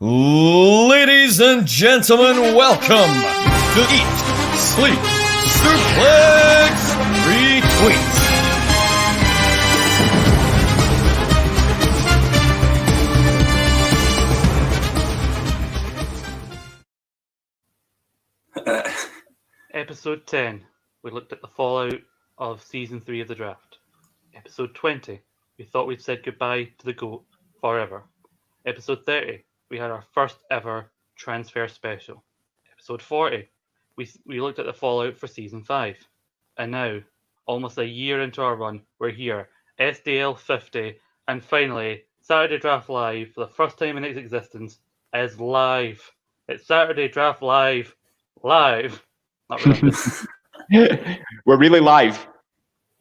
Ladies and gentlemen, welcome to Eat, Sleep, Suplex, Retweet. Episode 10, we looked at the fallout of Season 3 of the draft. Episode 20, we thought we'd said goodbye to the GOAT forever. Episode 30, we had our first ever transfer special. Episode 40, we looked at the fallout for Season 5. And now, almost a year into our run, we're here, SDL 50, and finally, Saturday Draft Live, for the first time in its existence, is live. It's Saturday Draft Live. Live. Not really. We're really live.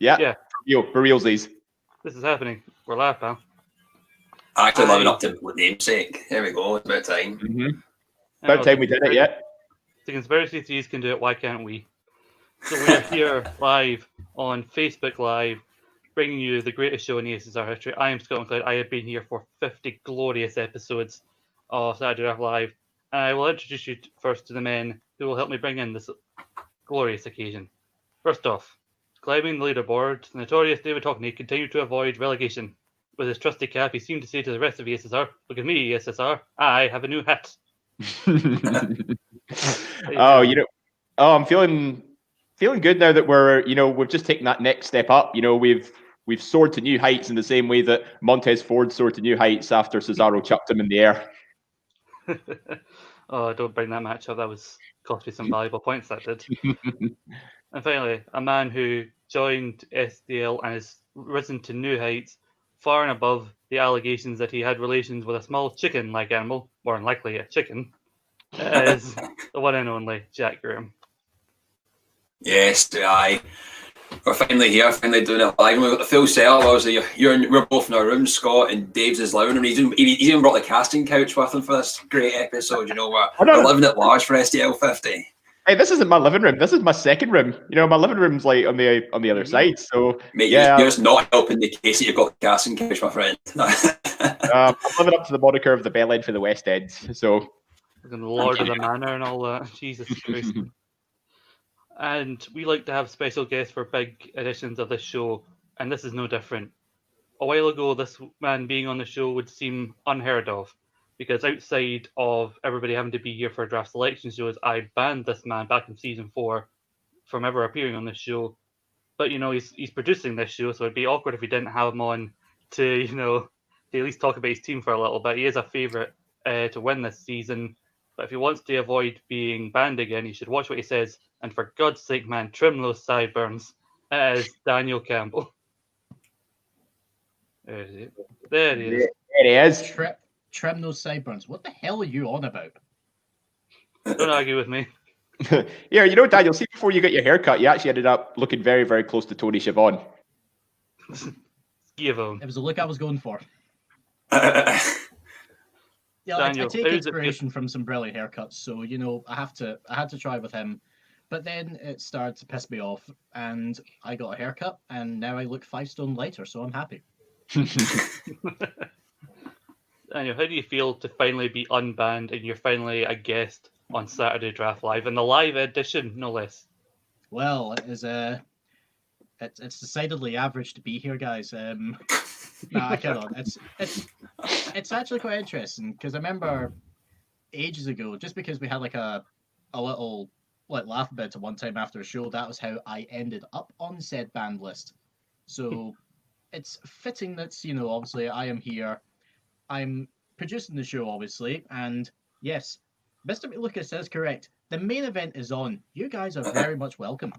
Yeah. For realsies. This is happening. We're live, pal. Actually living up to namesake. There we go. It's about time. Mm-hmm. About time we did it, yeah. The conspiracy theories can do it. Why can't we? So we're here live on Facebook Live, bringing you the greatest show in ESSR history. I am Scott McLeod. I have been here for 50 glorious episodes of Saturday Draft Live. And I will introduce you first to the men who will help me bring in this glorious occasion. First off, climbing the leaderboard, the notorious David Hockney continued to avoid relegation. With his trusty cap, he seemed to say to the rest of ESSR, "Look at me, ESSR, I have a new hat." I'm feeling good now that we've just taken that next step up. We've soared to new heights in the same way that Montez Ford soared to new heights after Cesaro chucked him in the air. Oh, don't bring that match up. That cost me some valuable points, that did. And finally, a man who joined SDL and has risen to new heights, far and above the allegations that he had relations with a small chicken-like animal, more than likely a chicken, is the one and only Jack Graham. Yes, we're finally here, finally doing it live. We've got the full setup. Obviously, we're both in our room, Scott, and Dave's his living room. He's even brought the casting couch with him for this great episode. We're living at large for SDL 50. Hey, this isn't my living room. This is my second room. My living room's like on the other side. So mate, you're just not helping the case that you've got the casting couch, my friend. I'm living up to the moniker of the bell end for the West End. So the Lord of the Manor and all that. Jesus Christ. And we like to have special guests for big editions of this show, and this is no different. A while ago, this man being on the show would seem unheard of, because outside of everybody having to be here for draft selection shows, I banned this man back in season 4 from ever appearing on this show. But he's producing this show, so it'd be awkward if we didn't have him on to to at least talk about his team for a little bit. He is a favourite to win this season, but if he wants to avoid being banned again, he should watch what he says. And for God's sake, man, trim those sideburns. It is Daniel Campbell. There he is. There he is. Trim those sideburns. What the hell are you on about? Don't argue with me. Yeah, Daniel, see, before you got your haircut, you actually ended up looking very, very close to Tony Schiavone. Give him. It was the look I was going for. Daniel, I take inspiration from some brilliant haircuts, so I had to try with him. But then it started to piss me off, and I got a haircut, and now I look 5 stone lighter, so I'm happy. Daniel, how do you feel to finally be unbanned and you're finally a guest on Saturday Draft Live, in the live edition, no less? Well, it's decidedly average to be here, guys. I cannot. It's actually quite interesting, because I remember ages ago, just because we had like a little laugh about it one time after a show, that was how I ended up on said band list. So it's fitting that obviously I am here. I'm producing the show, obviously, and yes, Mr. Lucas is correct. The main event is on. You guys are very much welcome.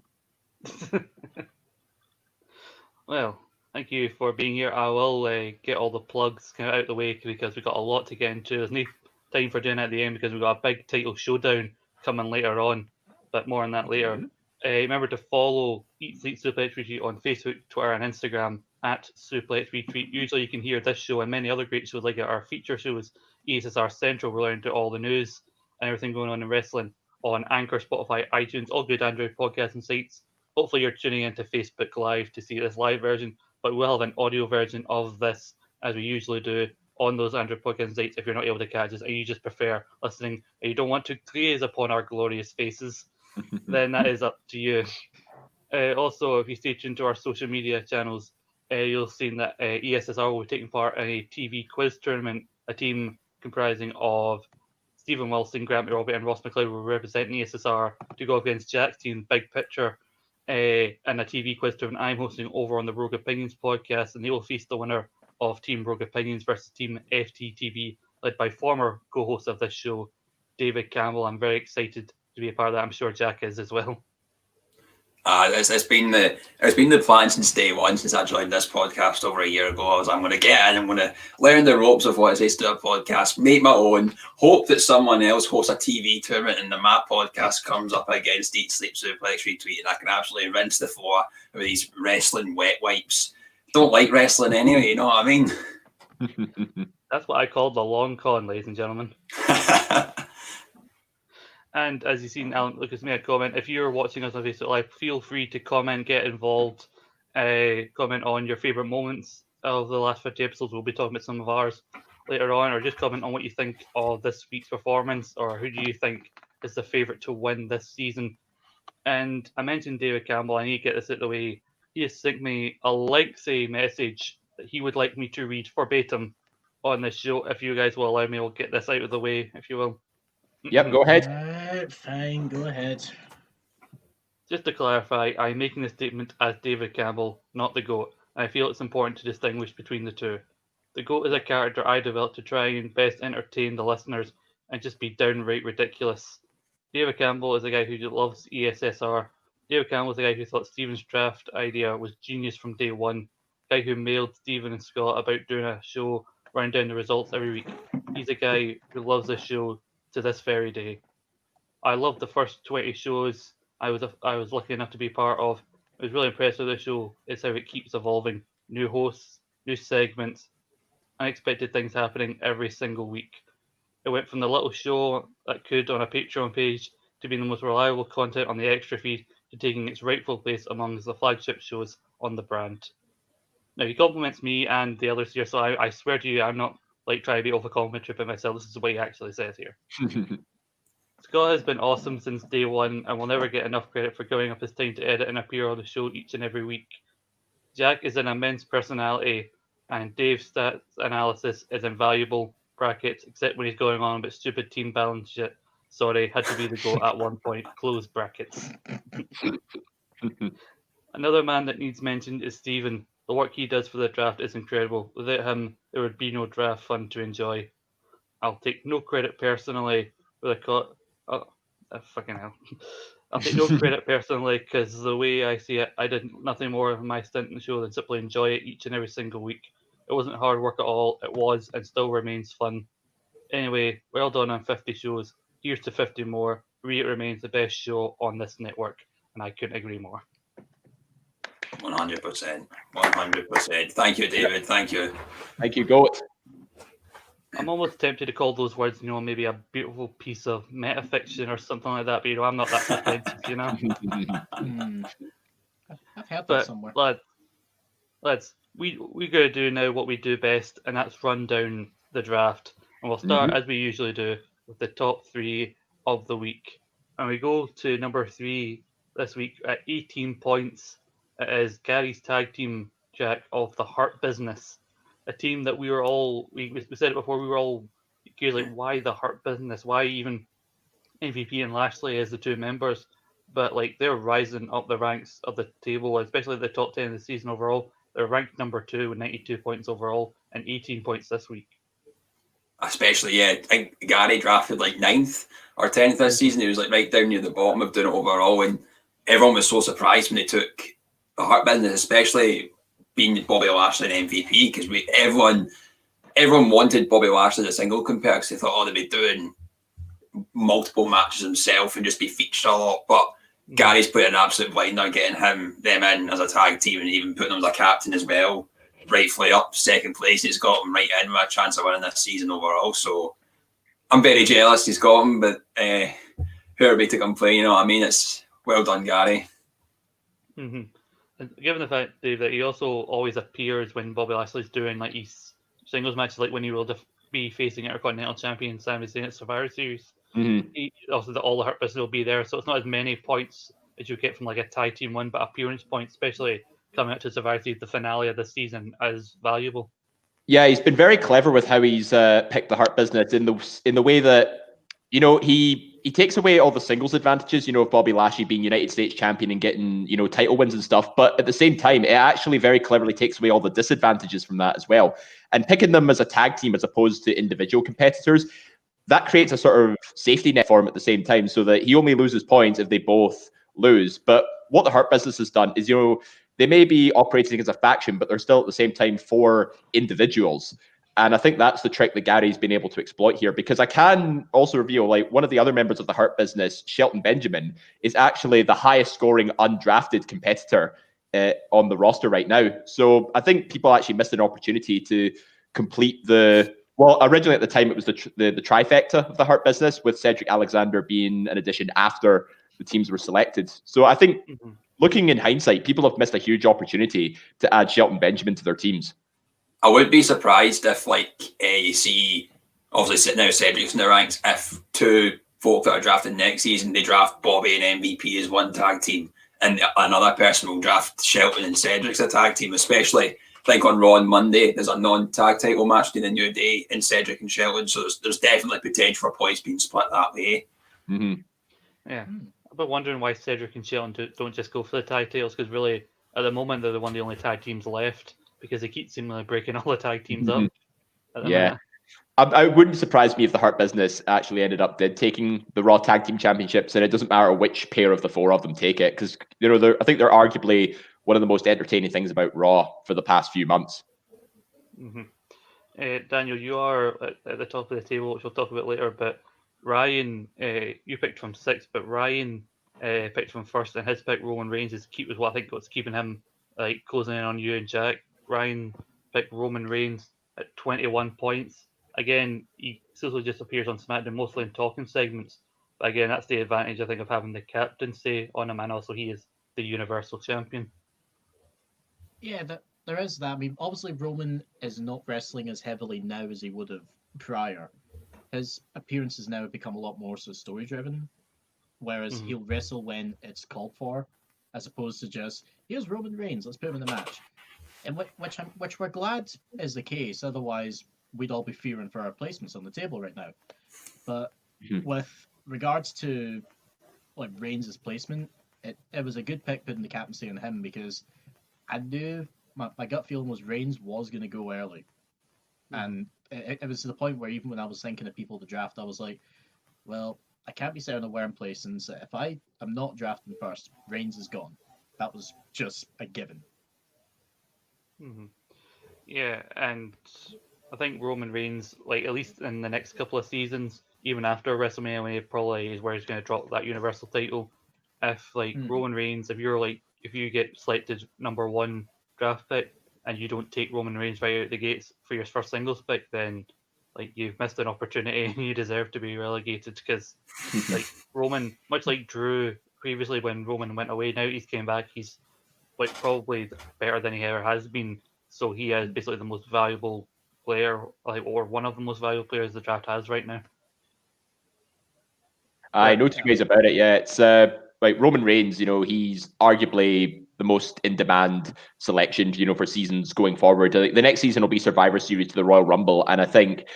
Well, thank you for being here. I will get all the plugs kind of out of the way, because we've got a lot to get into. There's no time for doing it at the end, because we've got a big title showdown coming later on, but more on that later. Mm-hmm. Remember to follow Eat Sleep Suplex Retweet on Facebook, Twitter, and Instagram at Suplex Retweet. Usually you can hear this show and many other great shows like our feature shows, ESSR Central. We're learning to all the news and everything going on in wrestling on Anchor, Spotify, iTunes, all good Android podcasting sites. Hopefully you're tuning into Facebook Live to see this live version, but we'll have an audio version of this, as we usually do, on those Andrew podcast nights if you're not able to catch us and you just prefer listening and you don't want to gaze upon our glorious faces, then that is up to you. Also, if you stay tuned to our social media channels, you'll see that ESSR will be taking part in a TV quiz tournament. A team comprising of Stephen Wilson, Grant Robbie, and Ross McLeod will represent ESSR to go against Jack's team, Big Picture, in a TV quiz tournament I'm hosting over on the Rogue Opinions podcast, and they will face the winner of Team Rogue Opinions versus Team FTTV, led by former co-host of this show, David Campbell. I'm very excited to be a part of that. I'm sure Jack is as well. It's been the plan since day one, since I joined this podcast over a year ago. I'm going to get in, I'm going to learn the ropes of what it is to do a podcast, make my own, hope that someone else hosts a TV tournament and the my podcast comes up against Eat, Sleep, Suplex, Retweet, and I can absolutely rinse the floor with these wrestling wet wipes. Don't like wrestling anyway, you know what I mean? That's what I call the long con, ladies and gentlemen. And as you've seen, Alan Lucas made a comment. If you're watching us on Facebook Live, feel free to comment, get involved, comment on your favourite moments of the last 50 episodes. We'll be talking about some of ours later on, or just comment on what you think of this week's performance, or who do you think is the favourite to win this season. And I mentioned David Campbell. I need to get this out of the way. He has sent me a lengthy message that he would like me to read verbatim on this show. If you guys will allow me, I'll get this out of the way, if you will. Yep, go ahead. Fine, go ahead. Just to clarify, I'm making this statement as David Campbell, not the GOAT. I feel it's important to distinguish between the two. The GOAT is a character I developed to try and best entertain the listeners and just be downright ridiculous. David Campbell is a guy who loves ESSR. David Campbell is a guy who thought Stephen's draft idea was genius from day one. A guy who mailed Stephen and Scott about doing a show, running down the results every week. He's a guy who loves this show to this very day. I loved the first 20 shows I was lucky enough to be part of. I was really impressed with this show. It's how it keeps evolving. New hosts, new segments, unexpected things happening every single week. It went from the little show that could on a Patreon page to being the most reliable content on the extra feed to taking its rightful place amongst the flagship shows on the brand. Now, he compliments me and the others here, so I swear to you, I'm not like trying to be over-complimentary about myself. This is what he actually says here. Scott has been awesome since day one and will never get enough credit for giving up his time to edit and appear on the show each and every week. Jack is an immense personality, and Dave's stats analysis is invaluable, brackets, except when he's going on about stupid team balance shit. Sorry, had to be the GOAT at one point, close brackets. Another man that needs mentioned is Stephen. The work he does for the draft is incredible. Without him, there would be no draft fun to enjoy. I'll take no credit personally for the fucking hell. I'll take no credit personally because the way I see it, I did nothing more of my stint in the show than simply enjoy it each and every single week. It wasn't hard work at all. It was and still remains fun. Anyway, well done on 50 shows. Here's to 50 more. It remains the best show on this network, and I couldn't agree more. 100%. 100%. Thank you, David. Thank you. Thank you, Goat. I'm almost tempted to call those words, maybe a beautiful piece of metafiction or something like that, but I'm not that pretentious, I've heard that somewhere. Lads, we gotta do now what we do best, and that's run down the draft. And we'll start as we usually do with the top 3 of the week. And we go to number 3 this week at 18 points. It is Gary's tag team, Jack, of the Hurt Business. A team that we were all, we said it before, we were all curious, like, why the Hurt Business? Why even MVP and Lashley as the 2 members? But, like, they're rising up the ranks of the table, especially the top 10 of the season overall. They're ranked number 2 with 92 points overall and 18 points this week. Especially, yeah, I think Gary drafted like 9th or 10th this season. He was like right down near the bottom of doing it overall, and everyone was so surprised when they took the Hurt Business, especially being Bobby Lashley and MVP, because everyone wanted Bobby Lashley as a single compare because they thought, they'd be doing multiple matches himself and just be featured a lot. But Gary's put an absolute blind on getting them in as a tag team and even putting them as a captain as well. Rightfully up 2nd place. He's got him right in with a chance of winning this season overall. So I'm very jealous he's got him, but who are we to complain? You know what I mean? It's well done, Gary. Mm-hmm. And given the fact, Dave, that he also always appears when Bobby Lashley's doing like his singles matches, like when he will be facing Intercontinental Champion Sami Zayn at Survivor Series. Also, all the Hurt Business will be there, so it's not as many points as you get from like a tag team win, but appearance points, especially coming up to Survivor Series, the finale of the season, is valuable. Yeah, he's been very clever with how he's picked the Hurt Business in the way that, he takes away all the singles advantages, of Bobby Lashley being United States champion and getting, title wins and stuff. But at the same time, it actually very cleverly takes away all the disadvantages from that as well. And picking them as a tag team as opposed to individual competitors, that creates a sort of safety net for him at the same time, so that he only loses points if they both lose. But what the Hurt Business has done is, they may be operating as a faction, but they're still at the same time 4 individuals. And I think that's the trick that Gary's been able to exploit here, because I can also reveal, like, one of the other members of the Hurt Business, Shelton Benjamin, is actually the highest scoring undrafted competitor on the roster right now. So I think people actually missed an opportunity to complete originally at the time it was the trifecta of the Hurt Business, with Cedric Alexander being an addition after the teams were selected. So I think looking in hindsight, people have missed a huge opportunity to add Shelton Benjamin to their teams. I would be surprised if, you see, obviously now Cedric's in the ranks, if 2 folk that are drafted next season, they draft Bobby and MVP as one tag team, and another person will draft Shelton and Cedric as a tag team, especially, I think on Raw on Monday, there's a non-tag title match between the New Day and Cedric and Shelton, so there's definitely potential for points being split that way. Yeah. I've been wondering why Cedric and Shelton don't just go for the tag titles, because really, at the moment, they're one of the only tag teams left, because they keep seemingly breaking all the tag teams up. Yeah. I wouldn't surprise me if the Hurt Business actually ended up taking the Raw Tag Team Championships, and it doesn't matter which pair of the 4 of them take it, because I think they're arguably one of the most entertaining things about Raw for the past few months. Daniel, you are at the top of the table, which we'll talk about later, but Ryan, you picked from 6th, but Ryan picked from 1st, and his pick, Roman Reigns, was what I think what's keeping him closing in on you and Jack. Ryan picked Roman Reigns at 21 points. Again, he still just appears on SmackDown, mostly in talking segments. But again, that's the advantage, I think, of having the captaincy on him, and also he is the Universal Champion. Yeah, there is that. I mean, obviously Roman is not wrestling as heavily now as he would have prior. His appearances now have become a lot more so story-driven, whereas he'll wrestle when it's called for, as opposed to just, here's Roman Reigns, let's put him in the match. And which we're glad is the case, otherwise we'd all be fearing for our placements on the table right now. But with regards to Reigns' placement, it was a good pick putting the captaincy on him, because I knew my gut feeling was Reigns was going to go early. And it was to the point where even when I was thinking of people to draft, I was like, well, I can't be saying where I'm placing, so if I am not drafting first, Reigns is gone. That was just a given. Yeah, and I think Roman Reigns, at least in the next couple of seasons, even after WrestleMania, when he probably is where he's going to drop that Universal title. If Roman Reigns, if you get selected number 1 draft pick and you don't take Roman Reigns right out the gates for your first singles pick, then you've missed an opportunity and you deserve to be relegated, because Roman, much like Drew previously when Roman went away, now he's came back, he's probably better than he ever has been. So he is basically the most valuable player, or one of the most valuable players the draft has right now. I know 2 ways about it. Yeah, it's Roman Reigns. He's arguably the most in-demand selection, for seasons going forward. The next season will be Survivor Series to the Royal Rumble, and I think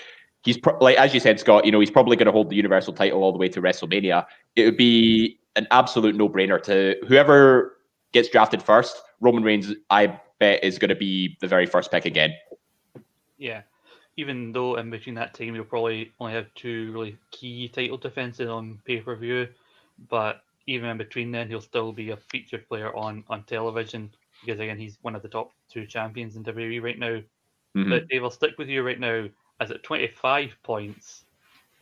he's as you said, Scott. He's probably going to hold the Universal title all the way to WrestleMania. It would be an absolute no-brainer to whoever gets drafted first. Roman Reigns, I bet, is going to be the very first pick again. Yeah, even though in between that time you'll probably only have 2 really key title defenses on pay-per-view, but even in between then he'll still be a featured player on television, because again he's one of the top 2 champions in WWE right now. But Dave, I'll stick with you right now, as at 25 points,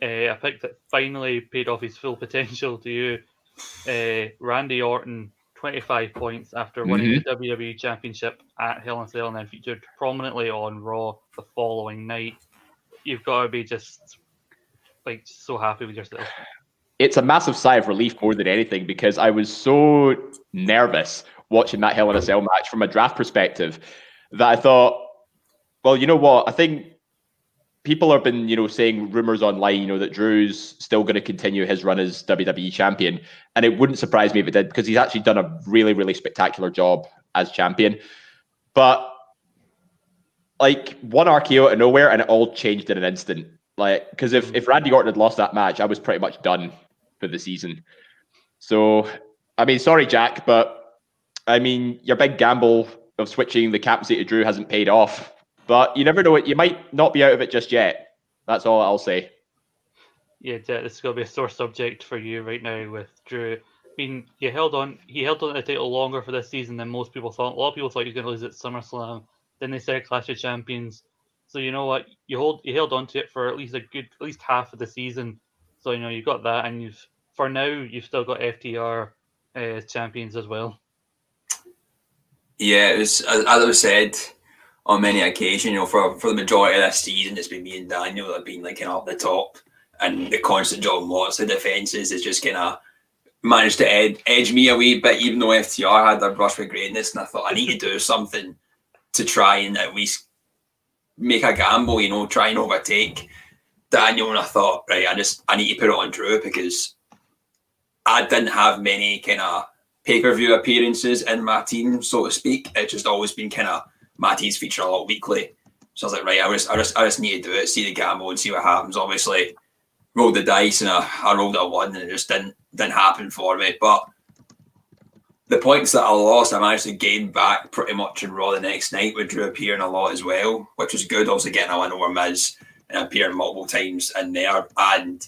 a pick that finally paid off his full potential to you, Randy Orton, 25 points after winning the WWE Championship at Hell in a Cell and then featured prominently on Raw the following night. You've got to be just so happy with yourself. It's a massive sigh of relief more than anything, because I was so nervous watching that Hell in a Cell match from a draft perspective that I thought, well, you know what? I think people have been, saying rumors online, that Drew's still going to continue his run as WWE champion. And it wouldn't surprise me if it did, because he's actually done a really, really spectacular job as champion. But like one RKO out of nowhere and it all changed in an instant. Like, because if Randy Orton had lost that match, I was pretty much done for the season. So, I mean, sorry, Jack, but I mean, your big gamble of switching the captaincy to Drew hasn't paid off. But you never know it. You might not be out of it just yet. That's all I'll say. Yeah, this is going to be a sore subject for you right now with Drew. I mean, he held on to the title longer for this season than most people thought. A lot of people thought he was going to lose at SummerSlam. Then they said Clash of Champions. So you know what? He held on to it for at least half of the season. So you got that, and for now you've still got FTR as champions as well. Yeah, it was as I was said on many occasions. For the majority of this season, it's been me and Daniel that have been like up the top, and the constant John Moxley defenses is just kind of managed to edge me a wee bit, even though FTR had their brush with greatness, and I thought I need to do something to try and at least make a gamble, try and overtake Daniel. And I thought, right, I need to put it on Drew, because I didn't have many kind of pay-per-view appearances in my team, so to speak. It's just always been kind of my team's feature a lot weekly. So I was like, right, I just need to do it, see the gamble and see what happens. Obviously, rolled the dice and I rolled a 1 and it just didn't happen for me. But the points that I lost, I managed to gain back pretty much in Raw the next night, with Drew appearing a lot as well, which was good. Also getting a win over Miz and appearing multiple times in there. And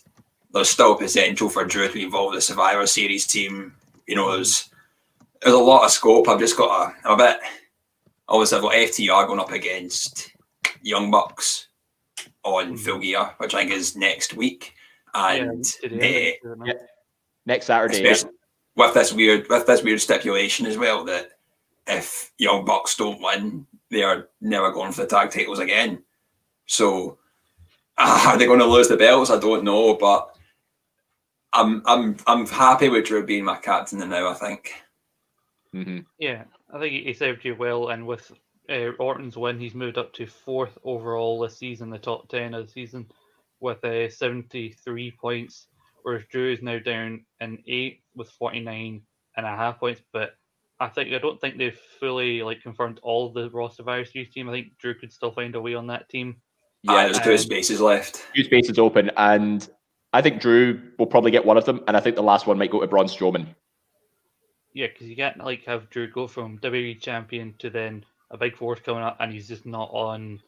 there's still potential for Drew to be involved with the Survivor Series team. There's a lot of scope. I've just got a bit. Obviously, I've got FTR going up against Young Bucks on Full Gear, which I think is next week. And next Saturday. With this weird stipulation as well, that if Young Bucks don't win, they are never going for the tag titles again. So are they going to lose the belts? I don't know, but I'm happy with Drew being my captain now, I think. Mm-hmm. Yeah, I think he served you well, and with Orton's win, he's moved up to 4th overall this season, the top 10 of the season, with 73 points, whereas Drew is now down in 8th with 49.5 points. But I don't think they've fully confirmed all of the Raw Survivor Series team. I think Drew could still find a way on that team. Yeah, there's 2 spaces left. 2 spaces open, and I think Drew will probably get one of them, and I think the last one might go to Braun Strowman. Yeah, because you can't have Drew go from WWE champion to then a big force coming up, and he's just not on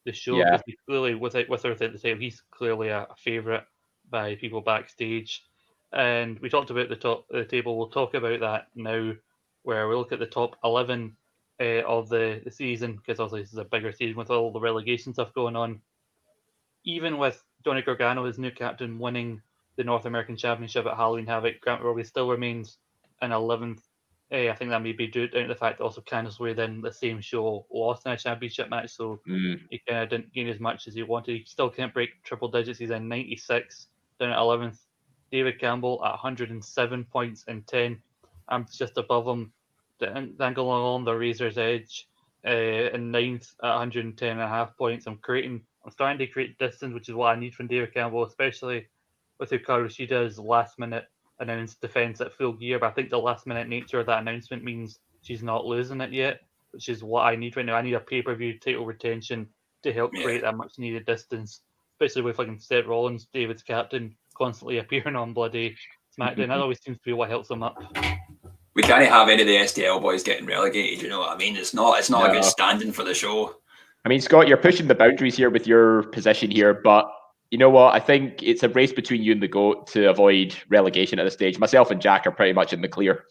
the show. Yeah. Because he's clearly, with or without the title, he's clearly a favourite by people backstage. And we talked about the top of the table. We'll talk about that now, where we look at the top 11 of the season, because obviously this is a bigger season with all the relegation stuff going on. Even with Johnny Gargano, his new captain, winning the North American Championship at Halloween Havoc, Grant Robbie still remains in 11th. I think that may be due down to the fact that also Candice Wade in the same show lost in a championship match, so he kind of didn't gain as much as he wanted. He still can't break triple digits. He's in 96, down at 11th. David Campbell at 107 points in 10. I'm just above him, dangling along the razor's edge in 9th at 110.5 points. I'm starting to create distance, which is what I need from David Campbell, especially with Hikaru Shida's last-minute announced defense at Full Gear. But I think the last-minute nature of that announcement means she's not losing it yet, which is what I need right now. I need a pay-per-view title retention to help create that much-needed distance, especially with Seth Rollins, David's captain, constantly appearing on bloody SmackDown. That always seems to be what helps them up. We can't have any of the STL boys getting relegated. You know what I mean? It's not a good standing for the show. I mean, Scott, you're pushing the boundaries here with your position here, but you know what? I think it's a race between you and the GOAT to avoid relegation at this stage. Myself and Jack are pretty much in the clear.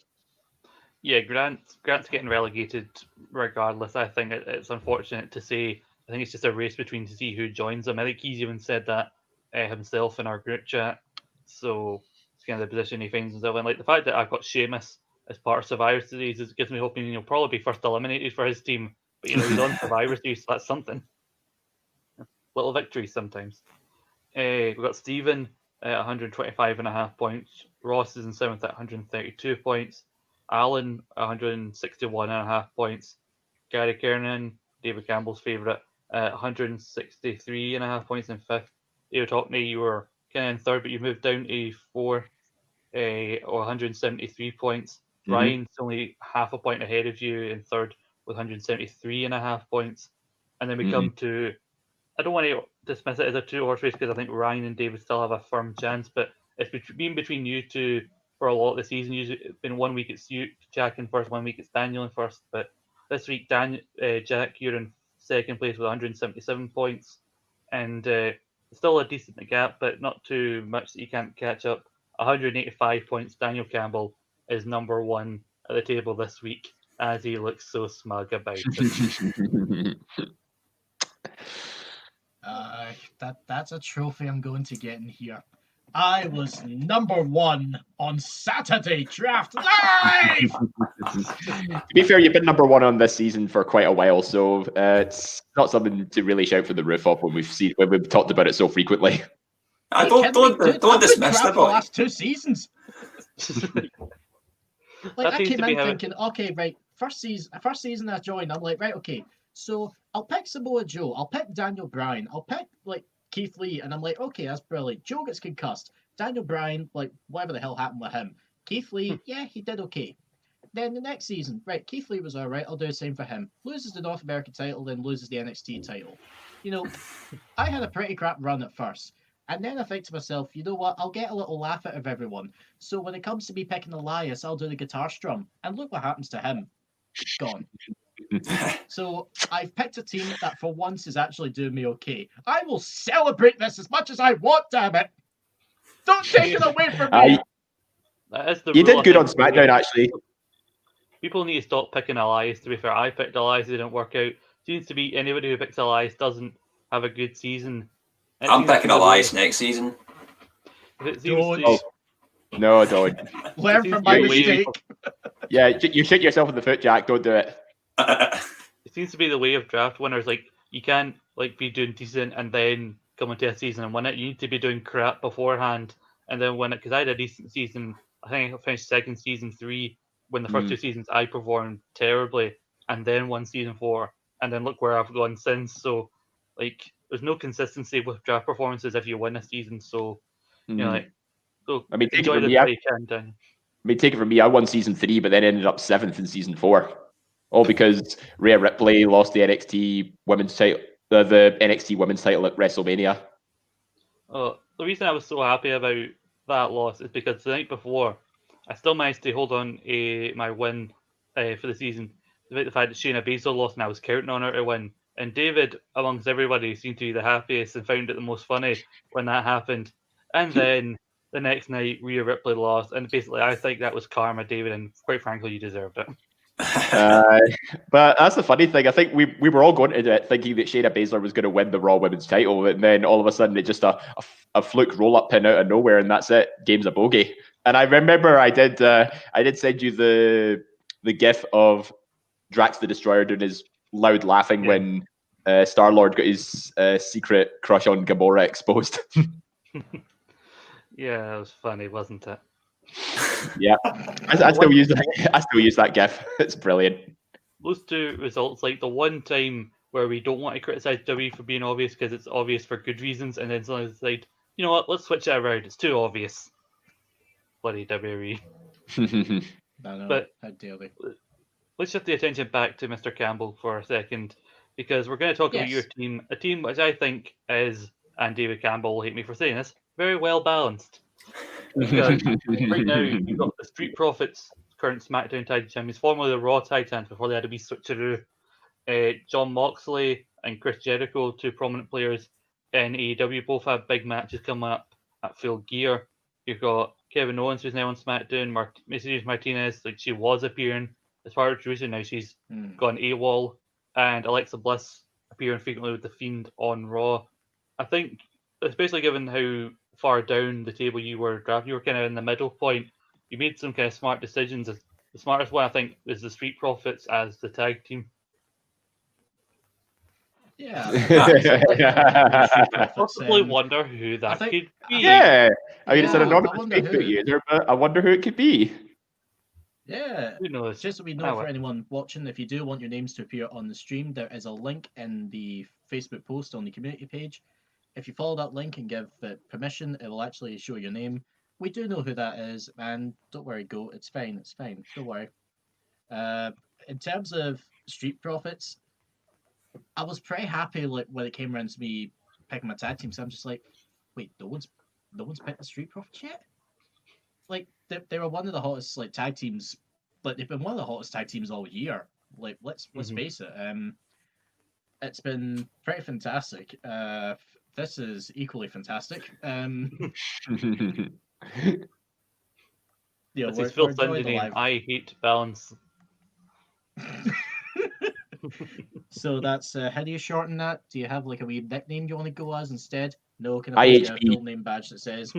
Yeah, Grant's getting relegated regardless. I think it's unfortunate to say. I think it's just a race between to see who joins them. I think he's even said that himself in our group chat. So it's kind of the position he finds himself in. The fact that I've got Sheamus as part of Survivor Series gives me hoping he'll probably be first eliminated for his team. But he's on Survivor Series, so that's something. Little victories sometimes. We've got Steven at 125.5 points. Ross is in 7th at 132 points. Alan 161.5 points. Gary Kernan, David Campbell's favourite, at 163.5 points in fifth. David Hockney, you were kind of in third, but you moved down to fourth, or 173 points. Ryan's only half a point ahead of you in third with 173.5 points. And then we come to, I don't want to dismiss it as a two-horse race because I think Ryan and David still have a firm chance, but it's been between you two for a lot of the season. Usually, it's been 1 week it's you, Jack, in first, 1 week it's Daniel in first. But this week, Jack, you're in second place with 177 points, and still a decent gap, but not too much that you can't catch up. 185 points. Daniel Campbell is number one at the table this week, as he looks so smug about it. That's a trophy I'm going to get in here. I was number one on Saturday Draft Live! To be fair, you've been number one on this season for quite a while, so it's not something to really shout from the roof up when we've talked about it so frequently. Don't dismiss the the boy. last 2 seasons. Like, I came in thinking, okay, right, first season I joined, I'm like, right, okay, so I'll pick Samoa Joe, I'll pick Daniel Bryan, I'll pick like Keith Lee, and I'm like, okay, that's brilliant. Joe gets concussed. Daniel Bryan, like, whatever the hell happened with him. Keith Lee, yeah, he did okay. Then the next season, right, Keith Lee was all right, I'll do the same for him. Loses the North American title, then loses the NXT title. You know, I had a pretty crap run at first. And then I think to myself, you know what, I'll get a little laugh out of everyone. So when it comes to me picking Elias, I'll do the guitar strum. And look what happens to him. Gone. So I've picked a team that for once is actually doing me okay. I will celebrate this as much as I want, damn it. Don't take it away from me. You did good on SmackDown, actually. People need to stop picking Elias, to be fair. I picked Elias, it didn't work out. Seems to be anybody who picks Elias doesn't have a good season. I'm picking Elias next season. No, don't. Learn from my mistake. Yeah, you shoot yourself in the foot, Jack. Don't do it. It seems to be the way of draft winners. Like, you can't be doing decent and then come into a season and win it. You need to be doing crap beforehand and then win it. Because I had a decent season. I think I finished second season 3 when the first 2 seasons I performed terribly, and then won season 4, and then look where I've gone since. So, like, there's no consistency with draft performances if you win a season. So, you know, like, so I mean, take enjoy it from the me. Daniel. Take it from me. I won season 3, but then ended up 7th in season 4, all because Rhea Ripley lost the NXT women's title, the NXT women's title at WrestleMania. The reason I was so happy about that loss is because the night before, I still managed to hold on my win for the season, despite the fact that Shayna Baszler lost and I was counting on her to win. And David, amongst everybody, seemed to be the happiest and found it the most funny when that happened. And then the next night, Rhea Ripley lost. And basically, I think that was karma, David, and quite frankly, you deserved it. But that's the funny thing. I think we were all going into it thinking that Shayna Baszler was going to win the Raw Women's title, and then all of a sudden, it's just a fluke roll-up pin out of nowhere, and that's it. Game's a bogey. And I remember I did send you the gif of Drax the Destroyer doing his loud laughing when Star-Lord got his secret crush on Gamora exposed. Yeah, that was funny, wasn't it? Yeah, I still use that gif. It's brilliant. Those 2 results, like the one time where we don't want to criticize WWE for being obvious because it's obvious for good reasons, and then someone decide, you know what, let's switch it around. It's too obvious. Bloody WWE. But how dare they? Let's shift the attention back to Mr. Campbell for a second, because we're going to talk about your team, a team which I think is, and David Campbell will hate me for saying this, very well balanced. Because right now you've got the Street Profits, current SmackDown Tag Champions, formerly the Raw Tag Champions before they had to be switcheroo. John Moxley and Chris Jericho, 2 prominent players in AEW, both have big matches coming up at Full Gear. You've got Kevin Owens, who's now on SmackDown, Mercedes Martinez, like she was appearing as part of Jerusalem, now she's gone AWOL, and Alexa Bliss appearing frequently with The Fiend on Raw. I think, especially given how far down the table you were drafting, you were kind of in the middle point, you made some kind of smart decisions. The smartest one, I think, is the Street Profits as the tag team. Yeah. I possibly wonder who that could be. Yeah. I mean, it's an anonymous wonder Facebook who. user, but I wonder who it could be. Yeah. Who knows? Just so we know Ah, for well. anyone watching, if you do want your names to appear on the stream, there is a link in the Facebook post on the community page. If you follow that link and give it permission, it will actually show your name. We do know who that is, and don't worry, Go. It's fine. It's fine. Don't worry. In terms of Street Profits, I was pretty happy like when it came around to me picking my tag team. So I'm just like, wait, no one's picked the Street Profits yet. Like they were one of the hottest like tag teams, but they've been one of the hottest tag teams all year. Like let's face it. It's been pretty fantastic. This is equally fantastic. Yeah, This we're is Phil enjoying the Cindy name. live. I hate balance. So that's how do you shorten that? Do you have like a wee nickname you want to go as instead? No, can I get a IHP. full name badge that says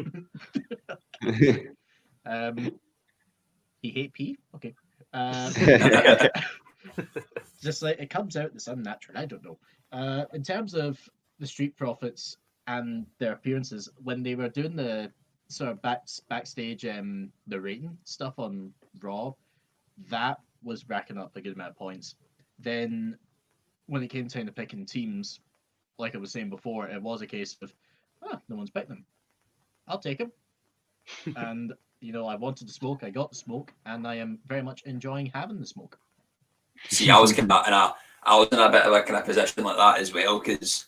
he hate P? Okay. Just like it comes out that's unnatural. I don't know. In terms of the Street Profits and their appearances, when they were doing the sort of backstage the rating stuff on Raw, that was racking up a good amount of points. Then when it came time to picking teams, like I was saying before, it was a case of no one's picked them. I'll take them. And I wanted the smoke, I got the smoke, and I am very much enjoying having the smoke. See, I was kind of I was in a bit of a kind of position like that as well, because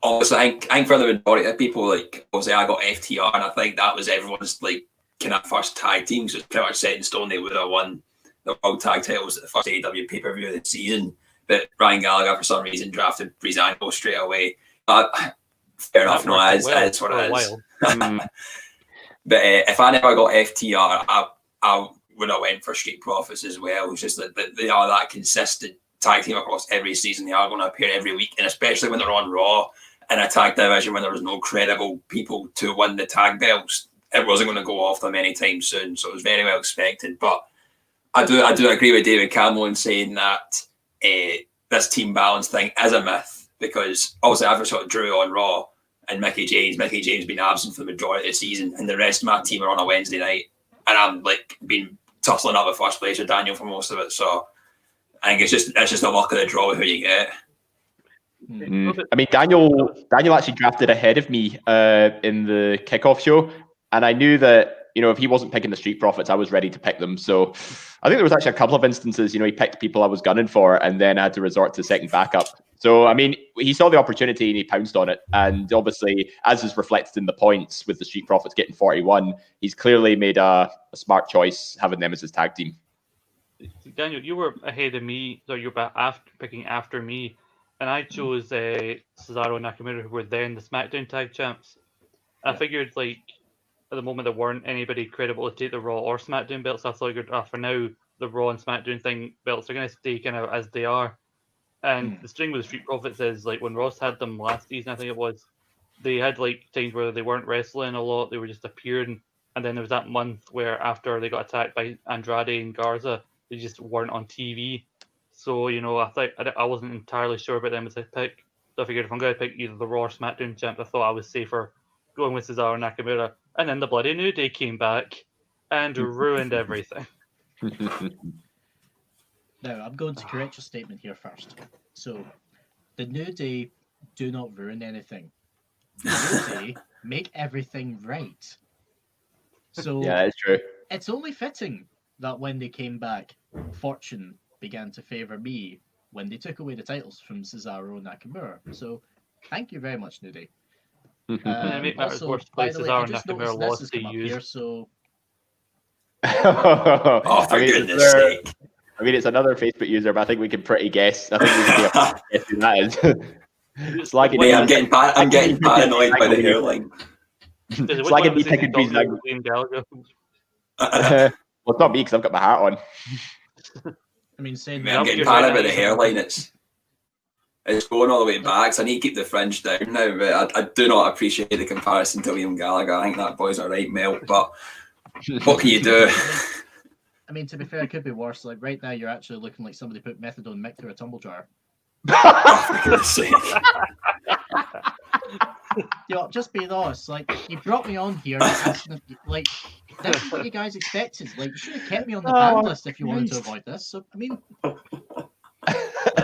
obviously I think for the majority of people, like obviously I got FTR, and I think that was everyone's like kind of first tag team, so it's pretty much set in stone they would have won the world tag titles at the first AEW pay-per-view of the season. But Ryan Gallagher for some reason drafted Breezango straight away. Fair enough, no, it's what it is. But if I never got FTR, I would have went for Street Profits as well. It's just that they are that consistent tag team across every season. They are going to appear every week, and especially when they're on Raw in a tag division when there was no credible people to win the tag belts, it wasn't going to go off them anytime soon. So it was very well expected. But I do agree with David Campbell in saying that this team balance thing is a myth, because obviously I've sort of drew on Raw and Mickey James been absent for the majority of the season, and the rest of my team are on a Wednesday night, and I'm like been tussling up with first place with Daniel for most of it. So I think it's just the luck of the draw with who you get. I mean, Daniel actually drafted ahead of me in the kickoff show, and I knew that if he wasn't picking the Street Profits, I was ready to pick them. So I think there was actually a couple of instances, he picked people I was gunning for, and then I had to resort to second backup. So I mean, he saw the opportunity and he pounced on it, and obviously, as is reflected in the points with the Street Profits getting 41, he's clearly made a smart choice having them as his tag team. Daniel, you were ahead of me, so you're picking after me, and I chose Cesaro and Nakamura, who were then the SmackDown Tag Champs. I figured, like, at the moment there weren't anybody credible to take the Raw or SmackDown belts. I figured, for now, the Raw and SmackDown belts are going to stay kind of as they are. And the string with the Street Profits is, like, when Ross had them last season, I think it was, they had, like, times where they weren't wrestling a lot, they were just appearing. And then there was that month where after they got attacked by Andrade and Garza, they just weren't on TV. So, I wasn't entirely sure about them as a pick. So I figured if I'm going to pick either the Raw or SmackDown champ, I thought I was safer going with Cesaro and Nakamura. And then the bloody New Day came back and ruined everything. Now, I'm going to correct your statement here first. So, the New Day do not ruin anything. The New Day make everything right. So, yeah, that's true. It's only fitting that when they came back, fortune began to favour me when they took away the titles from Cesaro and Nakamura. So, thank you very much, New Day. Make matters Also, worse, by the way, I Cesaro and just Nakamura noticed this has lost to come up use. here, so... Oh, for goodness sake. I mean, it's another Facebook user, but I think we can pretty guess. I think we can guess who that is. It's like I'm getting paranoid by the hairline. It's like me picking Breezango. Well, it's not me because I've got my hat on. I mean, saying I'm getting paranoid by the hairline. It's going all the way back, so I need to keep the fringe down now. But I do not appreciate the comparison to Liam Gallagher. I think that boy's a right melt, but what can you do? I mean, to be fair, it could be worse. Like, right now, you're actually looking like somebody put methadone Mick through a tumble jar. Oh, for goodness sake. Just being honest, like, you brought me on here, asking if, like, this is what you guys expected. Like, you should have kept me on the banned list if you wanted to Christ. avoid this. So, I mean,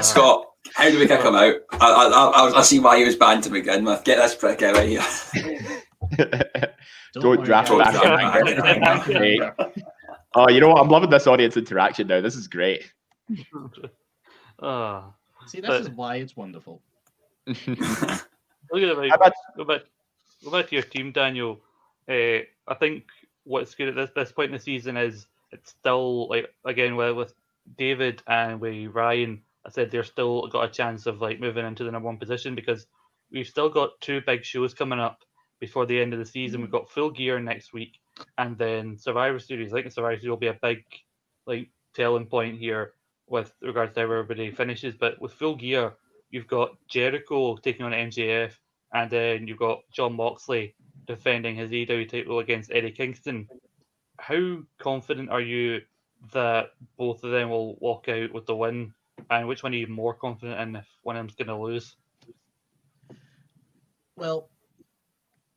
Scott, how do we kick him out? I see why he was banned to begin with. Get this prick out of here. Don't worry, draft guys. back in anger. Oh, you know what? I'm loving this audience interaction now. This is great. See, this is why it's wonderful. Look at it, How about- go back to your team, Daniel. I think what's good at this point in the season is it's still like again with David and with Ryan. I said they're still got a chance of like moving into the number 1 position because we've still got 2 big shows coming up before the end of the season. We've got Full Gear next week, and then Survivor Series. I think Survivor Series will be a big like telling point here with regards to how everybody finishes. But with Full Gear, you've got Jericho taking on MJF, and then you've got John Moxley defending his AEW title against Eddie Kingston. How confident are you that both of them will walk out with the win? And which one are you more confident in if one of them's going to lose? Well,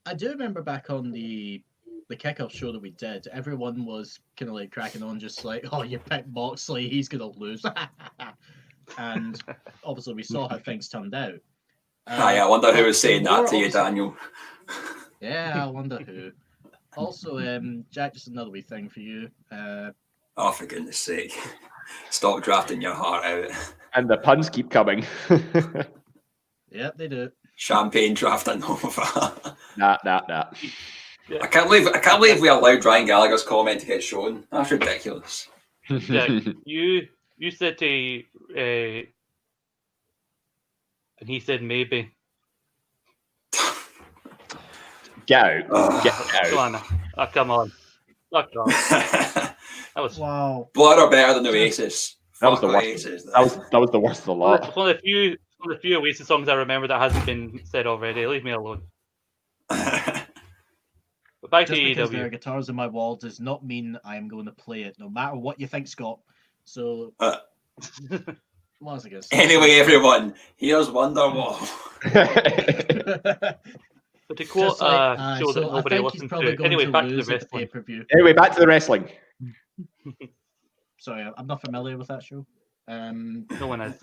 I do remember back on the kickoff show that we did, everyone was kind of like cracking on, just like, "Oh, you picked Moxley, he's gonna lose," and obviously we saw how things turned out. I wonder who was saying more that to you, obviously- Daniel. Yeah, I wonder who. Also, Jack, just another wee thing for you. Oh, for goodness sake. Stop drafting your heart out. And the puns keep coming. Yeah, they do. Champagne drafting over. Nah. I can't believe we allowed Ryan Gallagher's comment to get shown. That's ridiculous. Jack, you said to and he said maybe. Get out. Get Come out. on. Oh, come on. Fuck off. That was Wow. Blood are better than Oasis. That was Fuck the worst. Oasis. That was the worst of the lot. it's one of the few Oasis songs I remember that hasn't been said already. Leave me alone. But back Just to because there are AEW. guitars in my wall does not mean I am going to play it, no matter what you think, Scott. So, what was I going to say? Anyway, everyone, here's Wonderwall. But to quote Just like, a show that so I nobody think he's listens probably to. going Anyway, to back to the lose at the wrestling. pay-per-view. Anyway, back to the wrestling. Sorry, I'm not familiar with that show. No one is.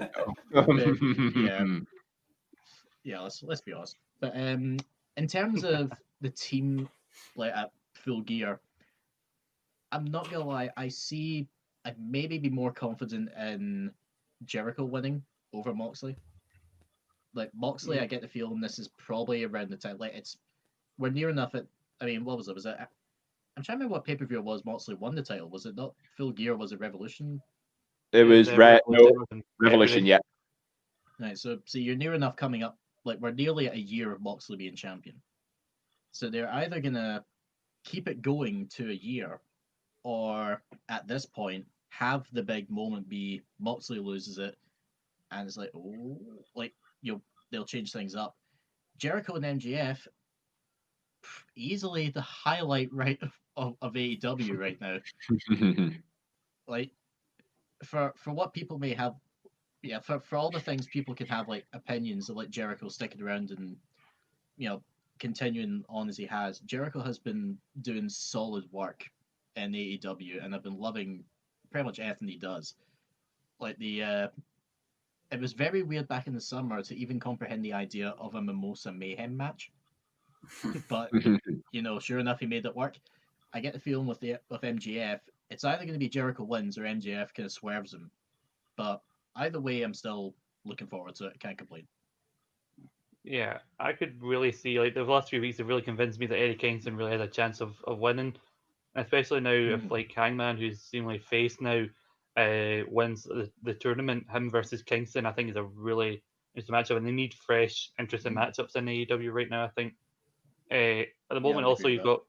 Yeah, let's be honest. But in terms of the team, like at Full Gear, I'm not gonna lie. I'd maybe be more confident in Jericho winning over Moxley. Like Moxley, I get the feeling this is probably around the time. Like we're near enough. I mean, what was it? I'm trying to remember what pay-per-view it was. Moxley won the title. Was it not Full Gear? Was it Revolution? It was Revolution, yeah. Right, so you're near enough coming up. Like we're nearly at a year of Moxley being champion. So they're either gonna keep it going to a year, or at this point have the big moment be Moxley loses it, and it's like, oh, like they'll change things up. Jericho and MJF, easily the highlight of AEW right now. Like for what people may have, yeah, for all the things people could have like opinions of like Jericho sticking around and continuing on as he has. Jericho has been doing solid work in AEW, and I've been loving pretty much everything he does. Like it was very weird back in the summer to even comprehend the idea of a Mimosa Mayhem match, but sure enough, he made it work. I get the feeling with MJF, it's either going to be Jericho wins or MJF kind of swerves him. But either way, I'm still looking forward to it. Can't complain. Yeah, I could really see like the last few weeks have really convinced me that Eddie Kingston really has a chance of winning, especially now if like Hangman, who's seemingly face now, wins the tournament. Him versus Kingston, I think is a really interesting matchup, and they need fresh, interesting matchups in AEW right now. I think at the moment also you've got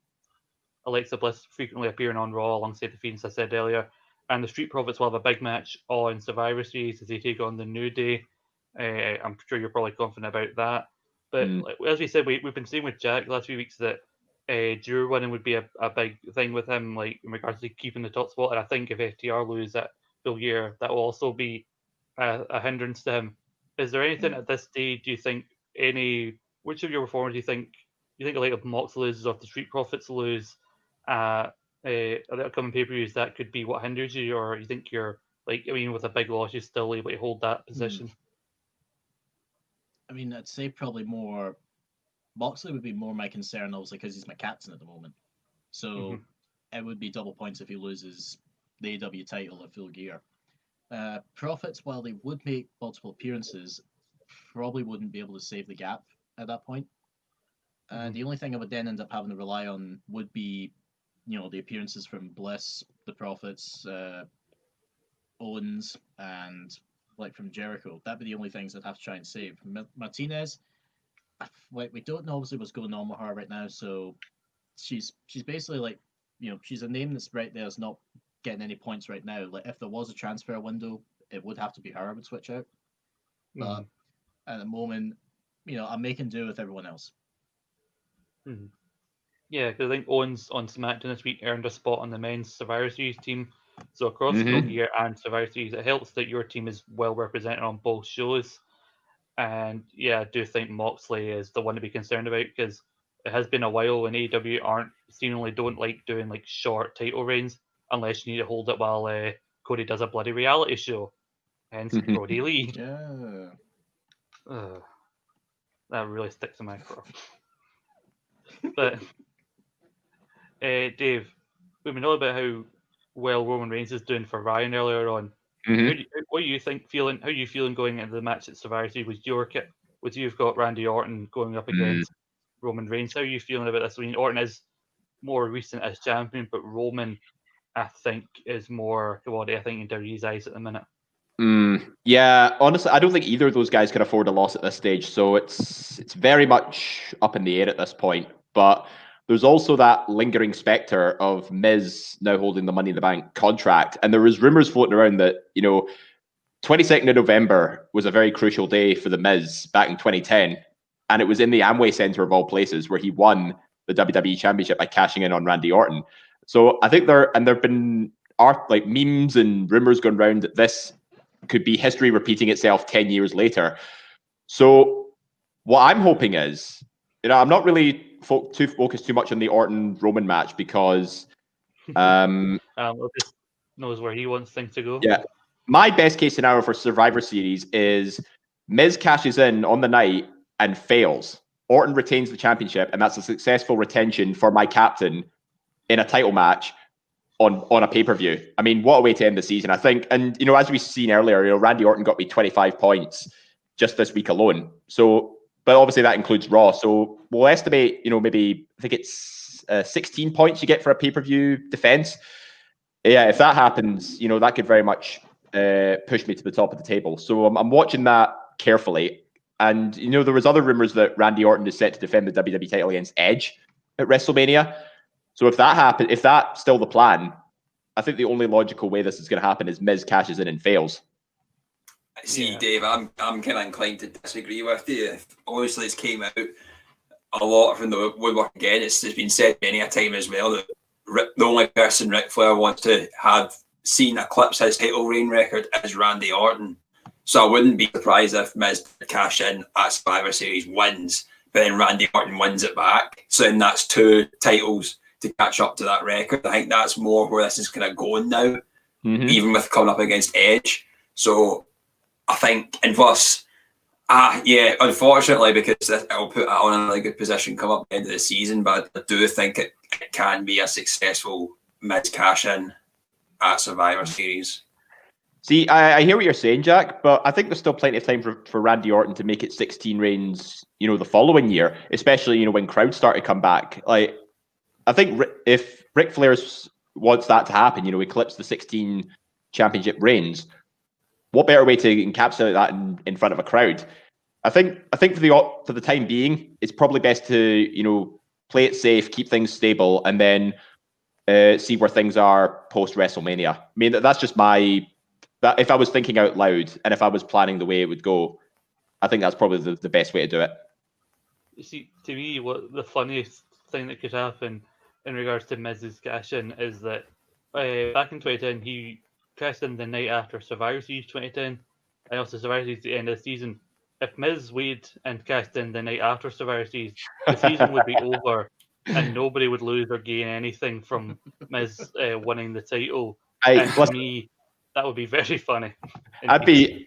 Alexa Bliss frequently appearing on Raw alongside the Fiends, I said earlier, and the Street Profits will have a big match on Survivor Series as they take on the New Day. I'm sure you're probably confident about that. But as we said, we've been saying with Jack the last few weeks that Drew winning would be a big thing with him, like in regards to keeping the top spot. And I think if FTR lose at Full Gear, that will also be a hindrance to him. Is there anything at this stage, do you think, which of your performers do you think like if Mox loses or if the Street Profits lose, the upcoming pay-per-views, that could be what hinders you, or you think you're with a big loss, you're still able to hold that position? I mean, I'd say probably more. Moxley would be more my concern, obviously, because he's my captain at the moment. So it would be double points if he loses the AW title at Full Gear. Profits, while they would make multiple appearances, probably wouldn't be able to save the gap at that point. The only thing I would then end up having to rely on would be, the appearances from Bliss, the Profits, Owens, and from Jericho. That'd be the only things I'd have to try and save. Martinez, we don't know obviously what's going on with her right now, so she's basically she's a name that's right there, is not getting any points right now. If there was a transfer window, it would have to be her I would switch out. But at the moment, I'm making do with everyone else. Yeah, because I think Owens on SmackDown this week earned a spot on the men's Survivor Series team. So across Full Gear and Survivor Series, it helps that your team is well represented on both shows. And yeah, I do think Moxley is the one to be concerned about, because it has been a while when AEW seemingly don't like doing short title reigns unless you need to hold it while Cody does a bloody reality show. Hence Brody Lee. Yeah. That really sticks in my craw. But Dave, we know about how well Roman Reigns is doing for Ryan earlier on. How are you feeling going into the match at Survivor Series with you've got Randy Orton going up against Roman Reigns? How are you feeling about this? I mean, Orton is more recent as champion, but Roman, I think, is more commodity, I think, in WWE's eyes at the minute. Yeah, honestly, I don't think either of those guys can afford a loss at this stage. So it's very much up in the air at this point. But there's also that lingering specter of Miz now holding the Money in the Bank contract. And there was rumors floating around that, 22nd of November was a very crucial day for the Miz back in 2010. And it was in the Amway Center of all places where he won the WWE Championship by cashing in on Randy Orton. So I think there've been memes and rumors going around that this could be history repeating itself 10 years later. So what I'm hoping is, I'm not really too focused too much on the Orton-Roman match because Lucas knows where he wants things to go. Yeah. My best case scenario for Survivor Series is Miz cashes in on the night and fails. Orton retains the championship, and that's a successful retention for my captain in a title match on a pay-per-view. I mean, what a way to end the season, I think. And, as we've seen earlier, Randy Orton got me 25 points just this week alone. So, but obviously that includes Raw. So we'll estimate, maybe, I think it's 16 points you get for a pay-per-view defense. Yeah, if that happens, that could very much push me to the top of the table. So I'm watching that carefully. And, there was other rumors that Randy Orton is set to defend the WWE title against Edge at WrestleMania. So if that happens, if that's still the plan, I think the only logical way this is going to happen is Miz cashes in and fails. See, Dave, I'm kind of inclined to disagree with you. Obviously, it's came out a lot from the woodwork again. It's been said many a time as well that the only person Ric Flair wants to have seen eclipse his title reign record is Randy Orton. So I wouldn't be surprised if Miz cash in at Survivor Series, wins, but then Randy Orton wins it back. So then that's 2 titles to catch up to that record. I think that's more where this is kind of going now, even with coming up against Edge. So I think, and plus, unfortunately, because it'll put it on a really good position come up at the end of the season, but I do think it can be a successful Miz cash in at Survivor Series. See, I hear what you're saying, Jack, but I think there's still plenty of time for Randy Orton to make it 16 reigns, the following year, especially, when crowds start to come back. I think if Ric Flair wants that to happen, eclipse the 16 championship reigns, what better way to encapsulate that in front of a crowd? I think for the time being, it's probably best to, play it safe, keep things stable, and then see where things are post WrestleMania. I mean, that's just that if I was thinking out loud and if I was planning the way it would go, I think that's probably the best way to do it. You see, to me, what the funniest thing that could happen in regards to Miz's cash in is that back in 2010, he cashed in the night after Survivor Series 2010, and also Survivor Series at the end of the season. If Miz waited and cashed in the night after Survivor Series, the season would be over and nobody would lose or gain anything from Miz winning the title. I- And to me, that would be very funny. I'd be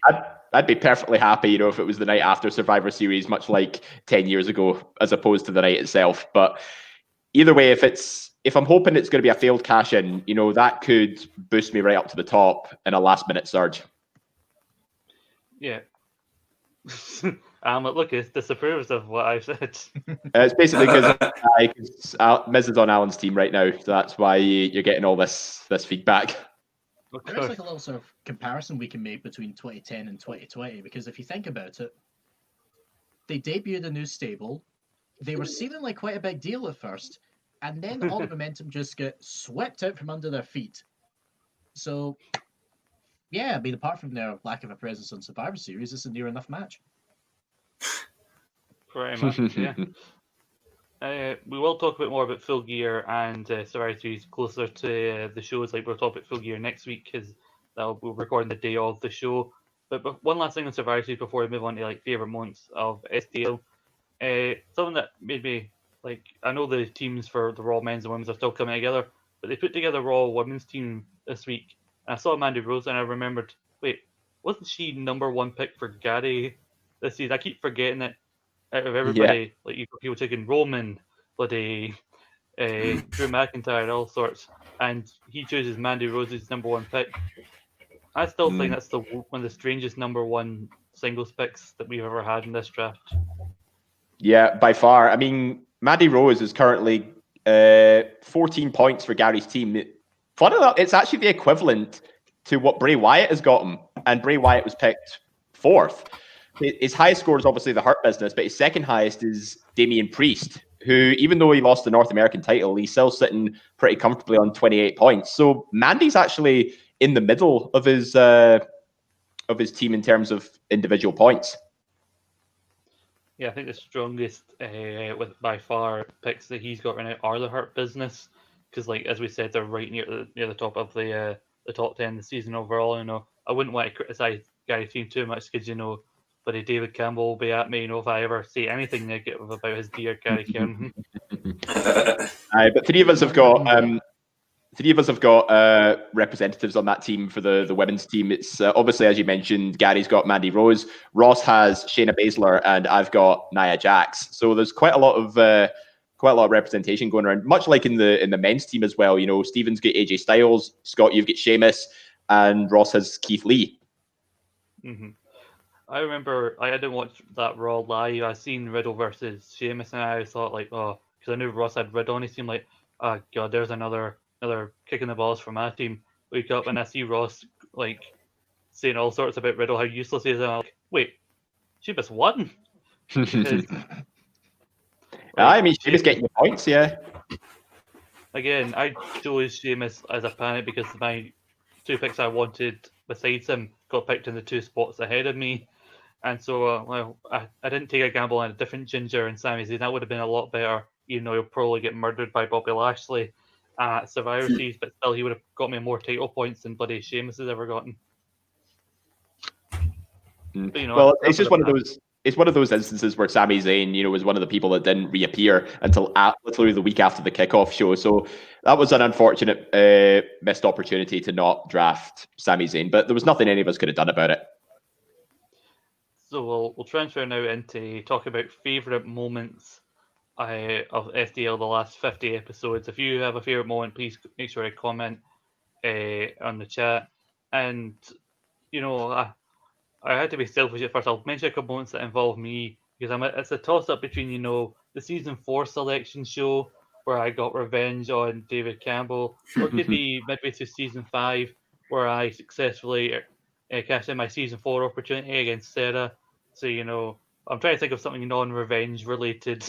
perfectly happy, you know, if it was the night after Survivor Series, much like 10 years ago, as opposed to the night itself. But either way, if I'm hoping it's going to be a failed cash in, you know, that could boost me right up to the top in a last minute surge. Yeah. Look, it disapproves of what I've said. It's basically because Miz is on Alan's team right now, so that's why you're getting all this feedback. There's like a little sort of comparison we can make between 2010 and 2020, because if you think about it, they debuted a new stable. They were seeming like quite a big deal at first, and then all the momentum just got swept out from under their feet. So, yeah, I mean, apart from their lack of a presence on Survivor Series, it's a near enough match. Pretty much, yeah. We will talk a bit more about Full Gear and Survivor Series closer to the shows. Like we'll talk about Full Gear next week because we're recording the day of the show. But one last thing on Survivor Series before we move on to like favorite moments of SDL. Something that made me like, I know the teams for the Raw men's and women's are still coming together, but they put together Raw women's team this week. And I saw Mandy Rose and I remembered, wait, wasn't she #1 pick for Gary this season? I keep forgetting that. Out of everybody, like you've got people taking Roman, bloody Drew McIntyre, all sorts, and he chooses Mandy Rose as #1 pick. I still think that's one of the strangest #1 singles picks that we've ever had in this draft. Yeah, by far. I mean, Mandy Rose is currently 14 points for Gary's team. Fun enough, it's actually the equivalent to what Bray Wyatt has gotten, and Bray Wyatt was picked 4th. His highest score is obviously the Hurt Business, but his second highest is Damian Priest, who, even though he lost the North American title, he's still sitting pretty comfortably on 28 points. So Mandy's actually in the middle of his team in terms of individual points. Yeah, I think the strongest with by far picks that he's got right now are the Hurt Business, because like as we said, they're right near the top of the top 10 the season overall. You know, I wouldn't want to criticize Gary's team too much because but David Campbell will be at me, if I ever say anything negative about his dear Gary Kieran. But three of us have got representatives on that team for the women's team. It's obviously, as you mentioned, Gary's got Mandy Rose, Ross has Shayna Baszler, and I've got Nia Jax. So there's quite a lot of representation going around. Much like in the men's team as well. You know, Stephen's got AJ Styles, Scott, you've got Sheamus, and Ross has Keith Lee. Mm-hmm. I remember I didn't watch that Raw live. I seen Riddle versus Sheamus, and I thought like, oh, because I knew Ross had Riddle on his team. Like, oh god, there's another kick in the balls for my team. Wake up and I see Ross like saying all sorts about Riddle, how useless he is. And I'm like, wait, Sheamus won. Because, I mean, Sheamus getting the points, yeah. Again, I chose Sheamus as a panic because my 2 picks I wanted besides him got picked in the 2 spots ahead of me. And so I didn't take a gamble on a different Ginger and Sami Zayn. That would have been a lot better, even though he'll probably get murdered by Bobby Lashley at Survivor Series, but still he would have got me more title points than bloody Sheamus has ever gotten. But, you know, well, it's just one of those. It's one of those instances where Sami Zayn, you know, was one of the people that didn't reappear until literally the week after the kickoff show. So that was an unfortunate missed opportunity to not draft Sami Zayn, but there was nothing any of us could have done about it. So we'll transfer now into talk about favourite moments of SDL the last 50 episodes. If you have a favourite moment, please make sure to comment on the chat. And, you know, I had to be selfish at first. I'll mention a couple moments that involve me because it's a toss-up between, you know, the season 4 selection show where I got revenge on David Campbell, or it could be midway through season 5 where I successfully cashed in my season 4 opportunity against Sarah. So, you know, I'm trying to think of something non-revenge related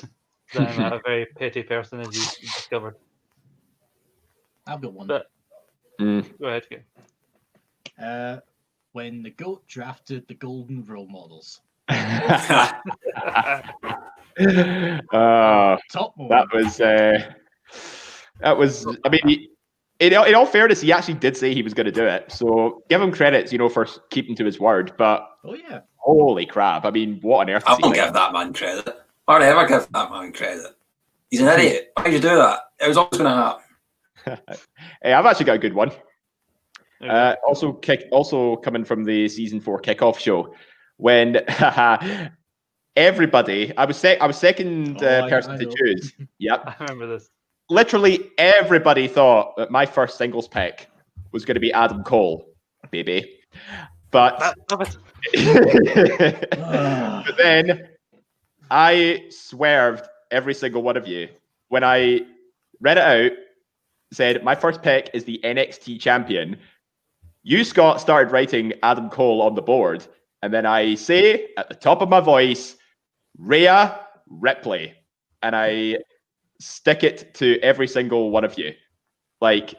than a very petty person, as you discovered. I've got one. But, Go ahead, Ken. When the GOAT drafted the Golden Role Models. Top moment. That was. I mean, in all fairness, he actually did say he was going to do it. So give him credits, you know, for keeping to his word. But oh yeah, holy crap! I mean, what on earth? I won't give that man credit. Or ever give that man credit. He's an idiot. Why did you do that? It was always going to happen. Hey, I've actually got a good one. Okay. Also coming from the season 4 kickoff show, when everybody, I was second person to know. choose. Yep. I remember this. Literally everybody thought that my first singles pick was going to be Adam Cole, baby. But but then I swerved every single one of you when I read it out. Said my first pick is the NXT champion. You, Scott, started writing Adam Cole on the board, and then I say at the top of my voice, Rhea Ripley, and I stick it to every single one of you. Like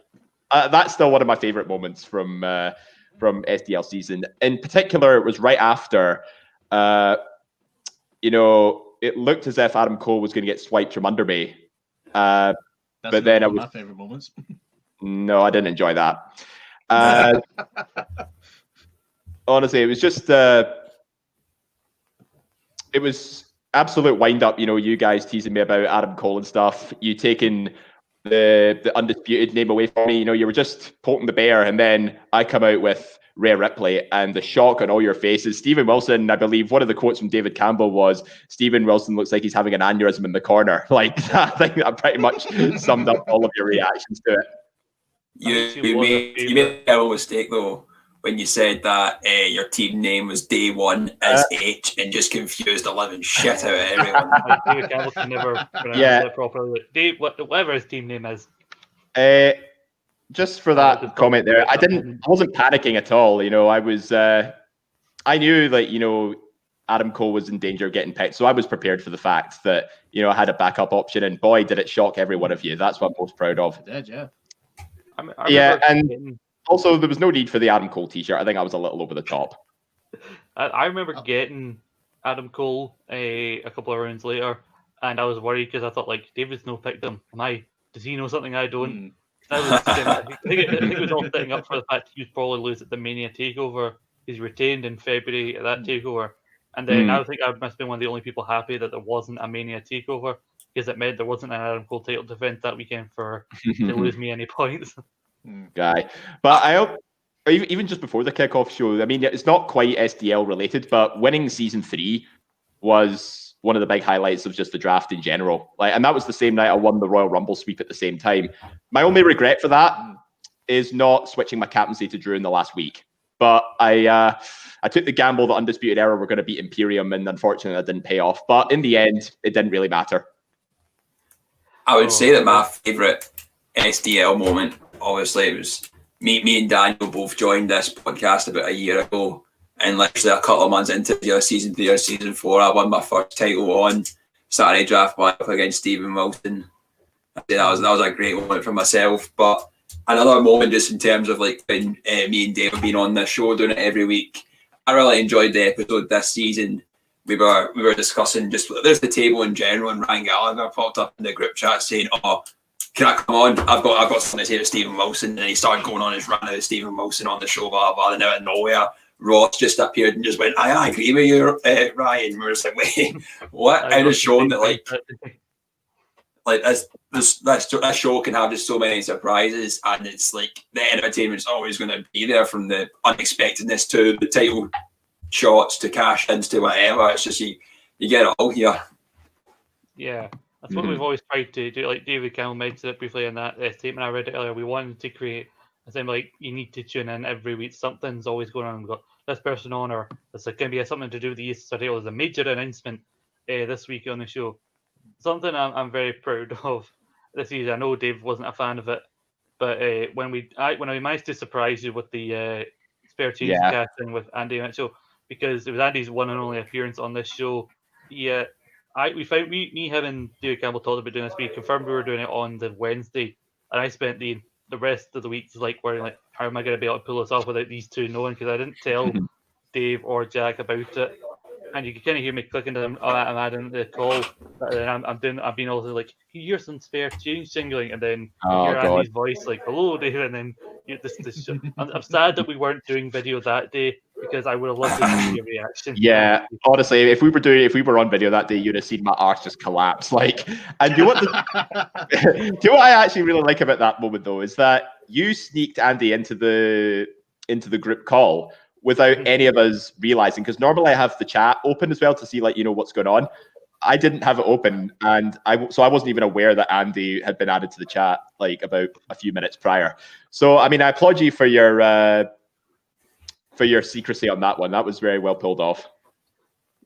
that's still one of my favorite moments from SDL season. In particular, it was right after, it looked as if Adam Cole was going to get swiped from under me. That's but then one of my favorite moments. No, I didn't enjoy that. Honestly, it was just it was absolute wind up. You guys teasing me about Adam Cole and stuff. You taking the undisputed name away from me. You were just poking the bear, and then I come out with Rhea Ripley, and the shock on all your faces. Stephen Wilson, I believe one of the quotes from David Campbell was, "Stephen Wilson looks like he's having an aneurysm in the corner." Like I think that pretty much summed up all of your reactions to it. You made a terrible mistake though when you said that your team name was Day One as H and just confused the living shit out of everyone. David Campbell can never pronounce it properly. Dave, whatever his team name is. Just for that comment there, I wasn't panicking at all. I was, I knew that Adam Cole was in danger of getting picked, so I was prepared for the fact that I had a backup option, and boy, did it shock every one of you. That's what I'm most proud of. It did, yeah. And also there was no need for the Adam Cole t-shirt. I think I was a little over the top. I remember getting Adam Cole a couple of rounds later, and I was worried because I thought, like, David's no picked him. Does he know something I don't? I think it was all setting up for the fact he would probably lose at the Mania Takeover. He's retained in February at that Takeover, and then I think I must have been one of the only people happy that there wasn't a Mania Takeover, because it meant there wasn't an Adam Cole title defense that weekend to lose me any points. Guy, but I hope even just before the kickoff show, I mean, it's not quite SDL related, but winning season 3 was one of the big highlights of just the draft in general. And that was the same night I won the Royal Rumble sweep at the same time. My only regret for that is not switching my captaincy to Drew in the last week. But I took the gamble that Undisputed Era were going to beat Imperium, and unfortunately that didn't pay off. But in the end, it didn't really matter. I would say that my favourite SDL moment, obviously, it was me and Daniel both joined this podcast about a year ago, and literally a couple of months into season 3 or season 4, I won my first title on Saturday Draft Live against Stephen Wilson. I think that was a great moment for myself. But another moment, just in terms of like when me and Dave have been on this show doing it every week, I really enjoyed the episode this season. We were discussing just there's the table in general, and Ryan Gallagher popped up in the group chat saying, "Oh, can I come on? I've got something to say to Stephen Wilson," and he started going on his rant of Stephen Wilson on the show, blah blah. And out of nowhere, Ross just appeared and just went, "I agree with you, Ryan." We were just like, "Wait, what?" And it's shown that like this show can have just so many surprises, and it's like the entertainment's always going to be there, from the unexpectedness to the title shots to cash ins to whatever. It's just you get it all here. Yeah, that's what we've always tried to do. Like David Campbell mentioned it briefly in that statement I read it earlier. We wanted to create a thing like you need to tune in every week. Something's always going on. We've got this person on, or there's going to be something to do with the Easter title. There's a major announcement this week on the show. Something I'm very proud of this season. I know Dave wasn't a fan of it, but when we managed to surprise you with the spare change casting with Andy Mitchell, because it was Andy's one and only appearance on this show. Yeah, me, him, and David Campbell talked about doing this. We confirmed we were doing it on the Wednesday, and I spent the rest of the week like worrying, like, how am I going to be able to pull this off without these two knowing? Because I didn't tell Dave or Jack about it. And you can kind of hear me clicking to them. Oh, I'm adding the call. And I'm being also like, you hear some spare change singling, and then you hear Andy's voice like, "Hello, Dave," and then I'm sad that we weren't doing video that day, because I would have loved to see your reaction. Yeah, honestly, if we were on video that day, you'd have seen my arse just collapse. Like, and do you know what I actually really like about that moment though is that you sneaked Andy into the group call without any of us realizing. Because normally I have the chat open as well to see what's going on. I didn't have it open, and I wasn't even aware that Andy had been added to the chat like about a few minutes prior. So I mean, I applaud you for your secrecy on that one. That was very well pulled off.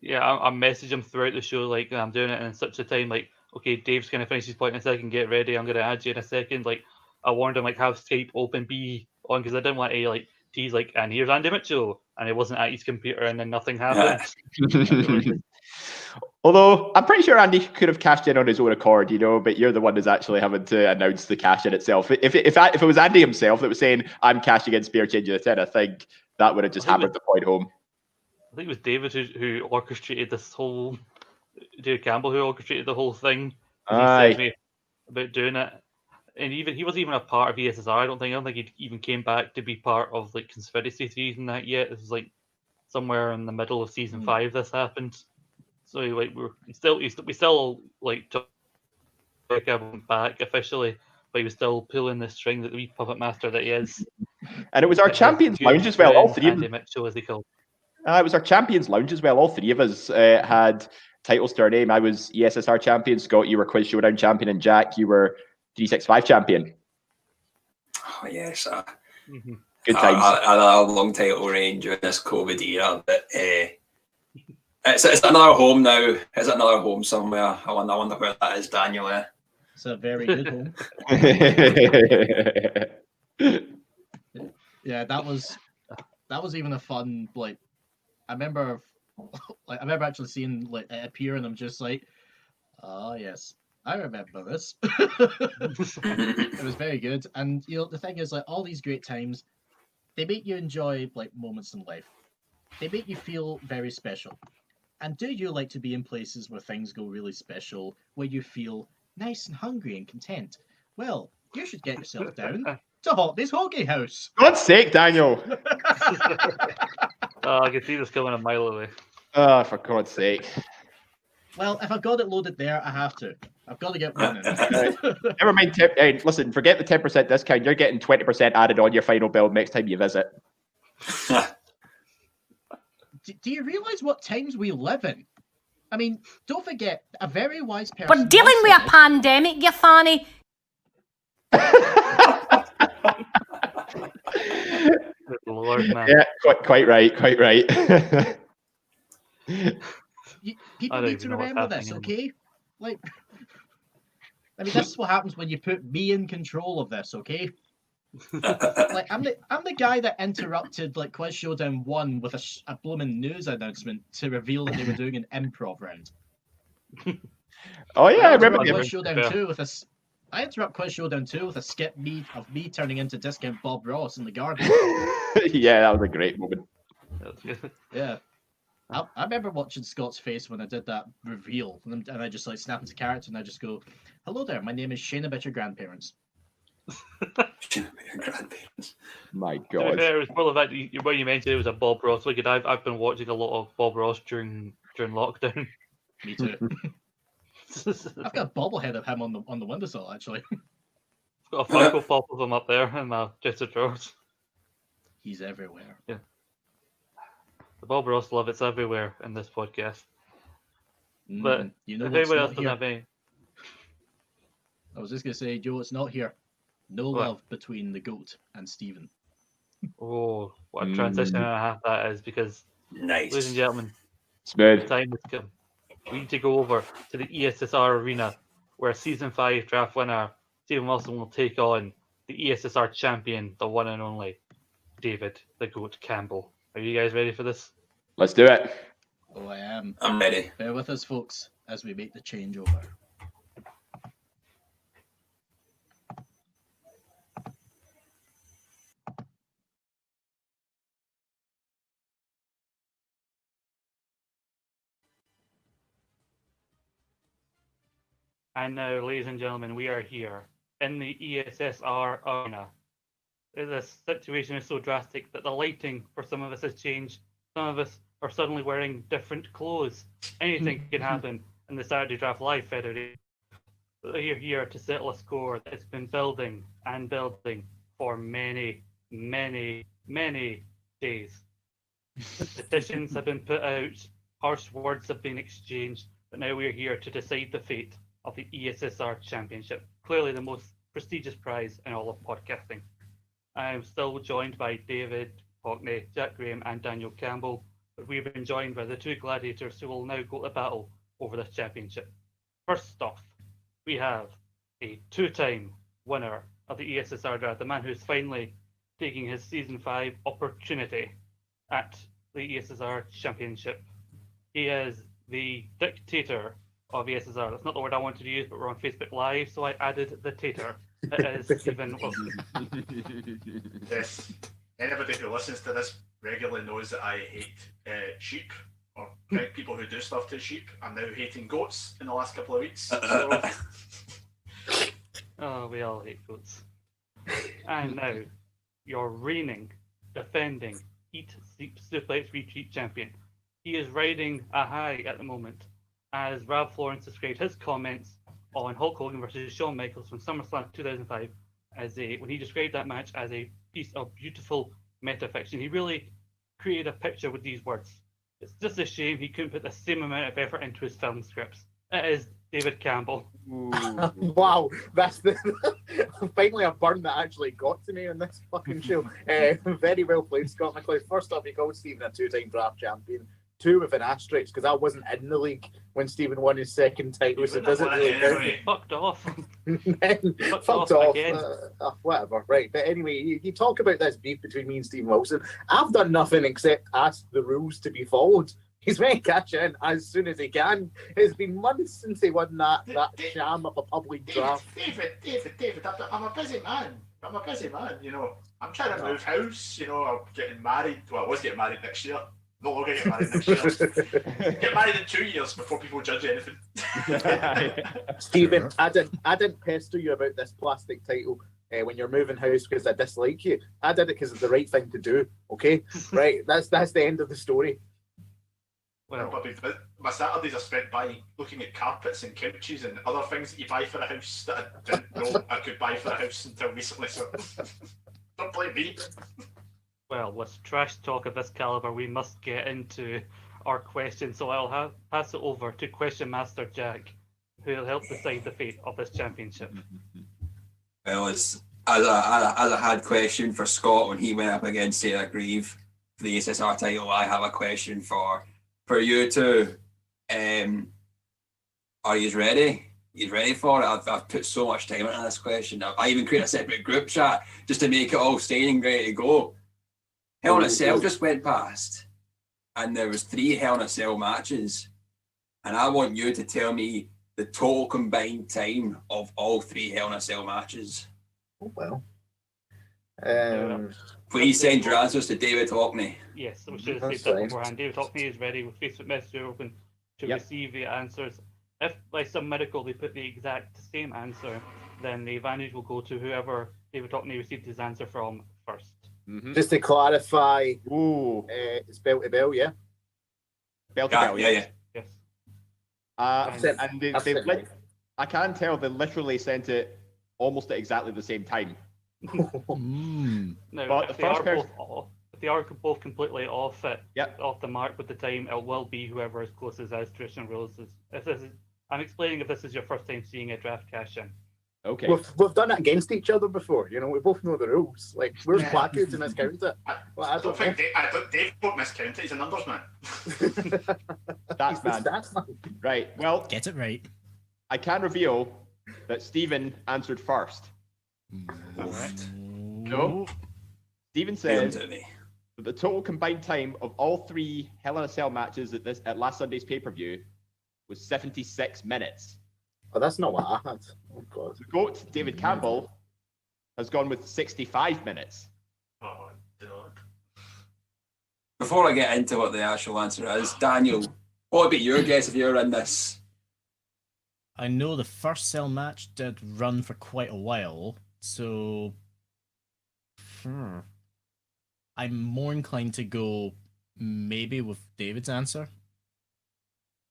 Yeah, I message him throughout the show like I'm doing it in such a time. Like, okay, Dave's gonna finish his point in a second. Get ready. I'm gonna add you in a second. Like, I warned him like have Skype open, be on because I didn't want to like tease like and here's Andy Mitchell, and it wasn't at his computer, and then nothing happened. Although I'm pretty sure Andy could have cashed in on his own accord, but you're the one who's actually having to announce the cash in itself. If it was Andy himself that was saying I'm cashing in spare change of the 10, I think that would have just hammered the point home. I think it was David who orchestrated this whole. David Campbell who orchestrated the whole thing. He said to me about doing it, and he wasn't even a part of ESSR. I don't think he even came back to be part of like conspiracy theories and that yet. This was like somewhere in the middle of season 5. This happened. So we still like took him back officially, but he was still pulling the string that the wee puppet master that he is. And it was our Champions Lounge as well. All three of Andy Mitchell, as they call. It was our Champions Lounge as well. All three of us had titles to our name. I was ESSR champion. Scott, you were Quiz Showdown champion, and Jack, you were 365 champion. Oh yes, good times. I had a long title reign during this COVID era, but it's another home now. Is it another home somewhere? I wonder where that is, Daniel. It's a very good home. Yeah, that was even a fun I remember actually seeing it appear, and I'm just like, oh yes, I remember this. It was very good, and the thing is, all these great times, they make you enjoy moments in life. They make you feel very special. And do you like to be in places where things go really special, where you feel nice and hungry and content? Well, you should get yourself down to Hockney's Hockey House. God's sake, Daniel. I can see this coming a mile away. Oh, for God's sake. Well, if I've got it loaded there, I have to. I've got to get running. Never mind. Hey, listen, forget the 10% discount. You're getting 20% added on your final bill next time you visit. Do you realize what times we live in? I mean, don't forget, a very wise person... We're dealing with a pandemic, you fanny. Lord, man. Yeah, quite right. People need to remember this, okay? I mean, this is what happens when you put me in control of this, okay? I'm the guy that interrupted Quiz Showdown 1 with a blooming news announcement to reveal that they were doing an improv round. Oh yeah, I remember Quiz Showdown 2 with I interrupt Quiz Showdown 2 with a skip of me turning into discount Bob Ross in the garden. Yeah, that was a great moment. Yeah. I remember watching Scott's face when I did that reveal, and I just snap into character, and I just go, "Hello there, my name is Shane about your grandparents." My God. It was more of that when you mentioned it was a Bob Ross. I've been watching a lot of Bob Ross during lockdown. Me too. I've got a bobblehead of him on the windowsill, actually. I've got a Funko Pop of him up there in my chest of drawers. He's everywhere. Yeah. The Bob Ross love, it's everywhere in this podcast. But you know if what's anyone else not doesn't here? have any... I was just going to say, Joe, it's not here. No love between the GOAT and Stephen. Oh, what a transition and a half that is, because, Nice. ladies and gentlemen, Smooth. the time has come. We need to go over to the ESSR arena, where Season 5 draft winner Stephen Wilson will take on the ESSR champion, the one and only David the GOAT Campbell. Are you guys ready for this? Let's do it. Oh, I am. I'm ready. Bear with us, folks, as we make the changeover. And now, ladies and gentlemen, we are here in the ESSR arena. The situation is so drastic that the lighting for some of us has changed, Some of us are suddenly wearing different clothes. Anything can happen in the Saturday Draft Live Federation. You're here to settle a score that's been building and building for many, many, many days. Petitions have been put out, harsh words have been exchanged, but now we're here to decide the fate of the ESSR Championship, clearly the most prestigious prize in all of podcasting. I am still joined by David Hockney, Jack Graham, and Daniel Campbell, but we've been joined by the two gladiators who will now go to battle over this championship. First off, we have a two-time winner of the ESSR draft, the man who's finally taking his season 5 opportunity at the ESSR Championship. He is the dictator of ESSR. That's not the word I wanted to use, but we're on Facebook Live, so I added the tater. It is Stephen Wilson. Yes. Anybody who listens to this regularly knows that I hate sheep, or people who do stuff to sheep. I'm now hating goats in the last couple of weeks. So... Oh, we all hate goats. And now, your reigning, defending, Eat, Sleep, Suplex, Retreat champion. He is riding a high at the moment, as Rob Florence described his comments on Hulk Hogan versus Shawn Michaels from SummerSlam 2005 when he described that match as a piece of beautiful metafiction. He really created a picture with these words. It's just a shame he couldn't put the same amount of effort into his film scripts. It is David Campbell. Wow, that's the finally a burn that actually got to me on this fucking show. Very well played, Scott McLeod. First off, he called Stephen a two-time draft champion. 2 with an asterisk, because I wasn't in the league when Stephen won his second title, so it doesn't really count. Fucked off. Fucked off. Whatever, right. But anyway, you talk about this beef between me and Stephen Wilson. I've done nothing except ask the rules to be followed. He's going to catch in as soon as he can. It's been months since he won that sham of a public draft. David, I'm a busy man. You know. I'm trying to move house. You know, I'm getting married. Well, I was getting married next year. No longer get married next year. Get married in 2 years before people judge anything. Stephen, I didn't pester you about this plastic title when you're moving house because I dislike you. I did it because it's the right thing to do. Okay, right? That's the end of the story. Well, but my Saturdays are spent by looking at carpets and couches and other things that you buy for a house that I didn't know I could buy for a house until recently. So don't blame me. Well, with trash talk of this caliber, we must get into our questions. So I'll pass it over to Question Master Jack, who will help decide the fate of this championship. Well, as I had question for Scott when he went up against Sarah Grieve for the SSR title, I have a question for you two. Are you ready? You ready for it? I've put so much time into this question. I even created a separate group chat just to make it all staying ready to go. Hell in a Cell just went past, and there was 3 Hell in a Cell matches, and I want you to tell me the total combined time of all 3 Hell in a Cell matches. Oh, well. Please send your answers to David Hockney. Yes, we should have said that beforehand. David Hockney is ready with Facebook Messenger open to receive the answers. If by some miracle they put the exact same answer, then the advantage will go to whoever David Hockney received his answer from first. Mm-hmm. Just to clarify, it's bell to bell, yeah? Bell to bell, yeah. Yes. And I can tell they literally sent it almost at exactly the same time. Now, but if they are both completely off the mark with the time, it will be whoever is closest as traditional rules is. I'm explaining if this is your first time seeing a draft cash in. Okay. We've done it against each other before, you know. We both know the rules. Like, where's Blackwood to miscount it? I don't think Dave won't miscount it. He's a numbers man. That's man. Right. Well, get it right. I can reveal that Stephen answered first. Correct. No. Stephen says that the total combined time of all 3 Hell in a Cell matches at last Sunday's pay-per-view was 76 minutes. Oh, that's not what I had. Oh, God. The GOAT, David Campbell, has gone with 65 minutes. Oh, God. Before I get into what the actual answer is, Daniel, what would be your guess if you were in this? I know the first Cell match did run for quite a while, so I'm more inclined to go maybe with David's answer.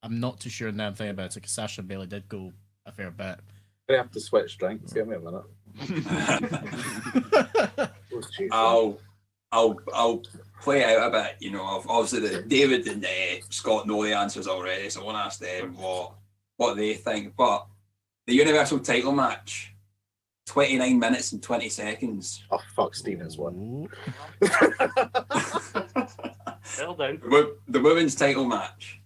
I'm not too sure now thing about it because Sasha and Bailey did go a fair bit. I have to switch drinks. Give me a minute. I'll play out a bit. You know, obviously David and Scott know the answers already, so I won't ask them what they think. But the Universal title match, 29 minutes and 20 seconds. Oh fuck, Stevens won. Well done. The women's title match,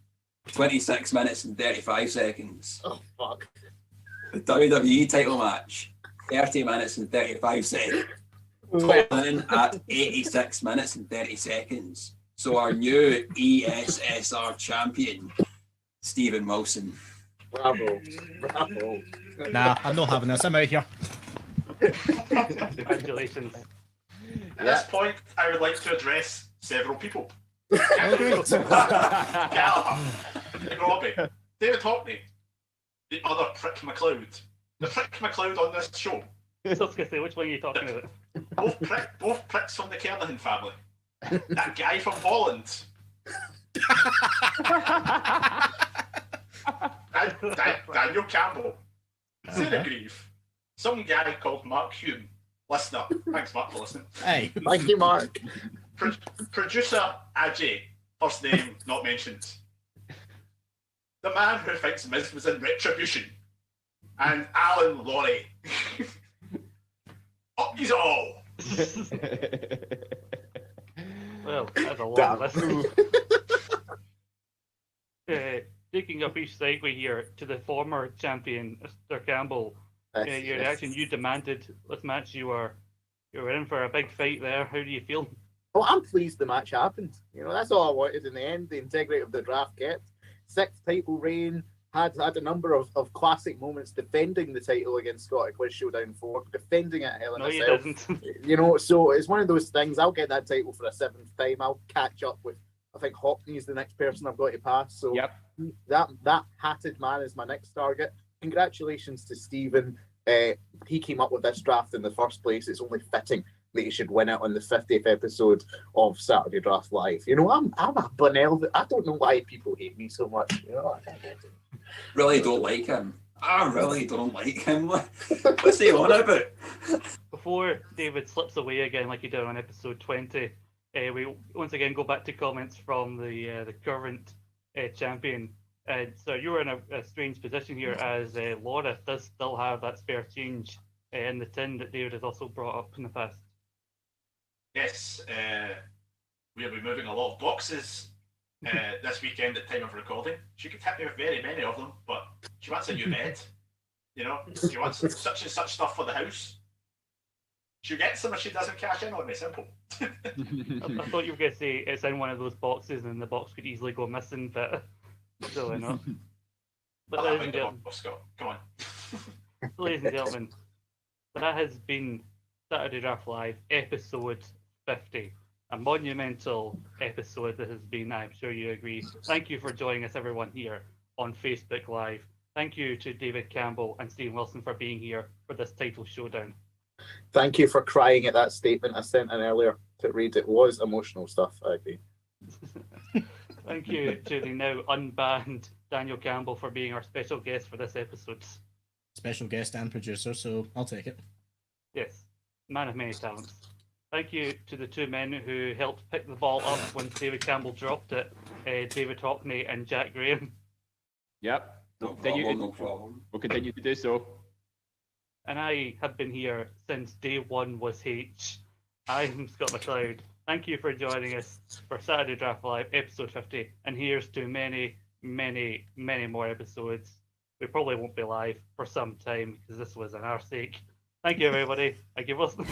26 minutes and 35 seconds. Oh fuck. The WWE title match, 30 minutes and 35 seconds. Totaling at 86 minutes and 30 seconds. So our new ESSR champion, Stephen Wilson. Bravo. Nah, I'm not having this. I'm out here. Congratulations. At this point, I would like to address several people. great. Gallagher, Robbie, David Hockney, the other Prick McLeod. The Prick McLeod on this show. So I was going to say, which one are you talking about? Both pricks from the Kernahan family. That guy from Holland. Daniel Campbell. Sarah Grieve. Some guy called Mark Hume. Listener. Thanks, Mark, for listening. Hey. Thank you, Mark. Producer Ajay. First name not mentioned. The man who thinks Miz was in Retribution. And Alan Laurie. Up he's all. Well, that's a long list. Taking a brief segue here to the former champion, Mr. Campbell. Your reaction, you demanded this match. You were in for a big fight there. How do you feel? Well, I'm pleased the match happened. You know, that's all I wanted in the end. The integrity of the draft kept. 6th title reign. Had a number of classic moments defending the title against Scottish Quiz Showdown 4, defending it Hell in a Cell. Didn't. You know, so it's one of those things. I'll get that title for a 7th time. I'll catch up with, I think Hockney is the next person I've got to pass. So Yep. that hatted man is my next target. Congratulations to Stephen. He came up with this draft in the first place. It's only fitting that he should win it on the 50th episode of Saturday Draft Live. You know, I'm a banal. I don't know why people hate me so much. You know, I can't get it. Really don't like him. I really don't like him. What's he on about? Before David slips away again, like he did on episode 20, we once again go back to comments from the current champion. So you're in a strange position here, as Laura does still have that spare change in the tin that David has also brought up in the past. Yes, we'll be moving a lot of boxes this weekend at time of recording. She could hit me with very many of them, but she wants a new bed. You know, she wants such and such stuff for the house. She gets them if she doesn't cash in on me. Simple. I thought you were going to say it's in one of those boxes and the box could easily go missing, but still not. But ladies and gentlemen, Scott, come on. ladies and gentlemen, that has been Saturday Draft Live episode 50. A monumental episode that has been, I'm sure you agree. Thank you for joining us, everyone, here on Facebook Live. Thank you to David Campbell and Stephen Wilson for being here for this title showdown. Thank you for crying at that statement I sent in earlier to read. It was emotional stuff, I agree. Thank you to the now unbanned Daniel Campbell for being our special guest for this episode. Special guest and producer, so I'll take it. Yes, man of many talents. Thank you to the two men who helped pick the ball up when David Campbell dropped it, David Hockney and Jack Graham. Yep. No problem. We'll continue to do so. And I have been here since day one was H. I'm Scott McLeod. Thank you for joining us for Saturday Draft Live, episode 50. And here's to many, many, many more episodes. We probably won't be live for some time because this was an our sake. Thank you, everybody. Thank you for listening.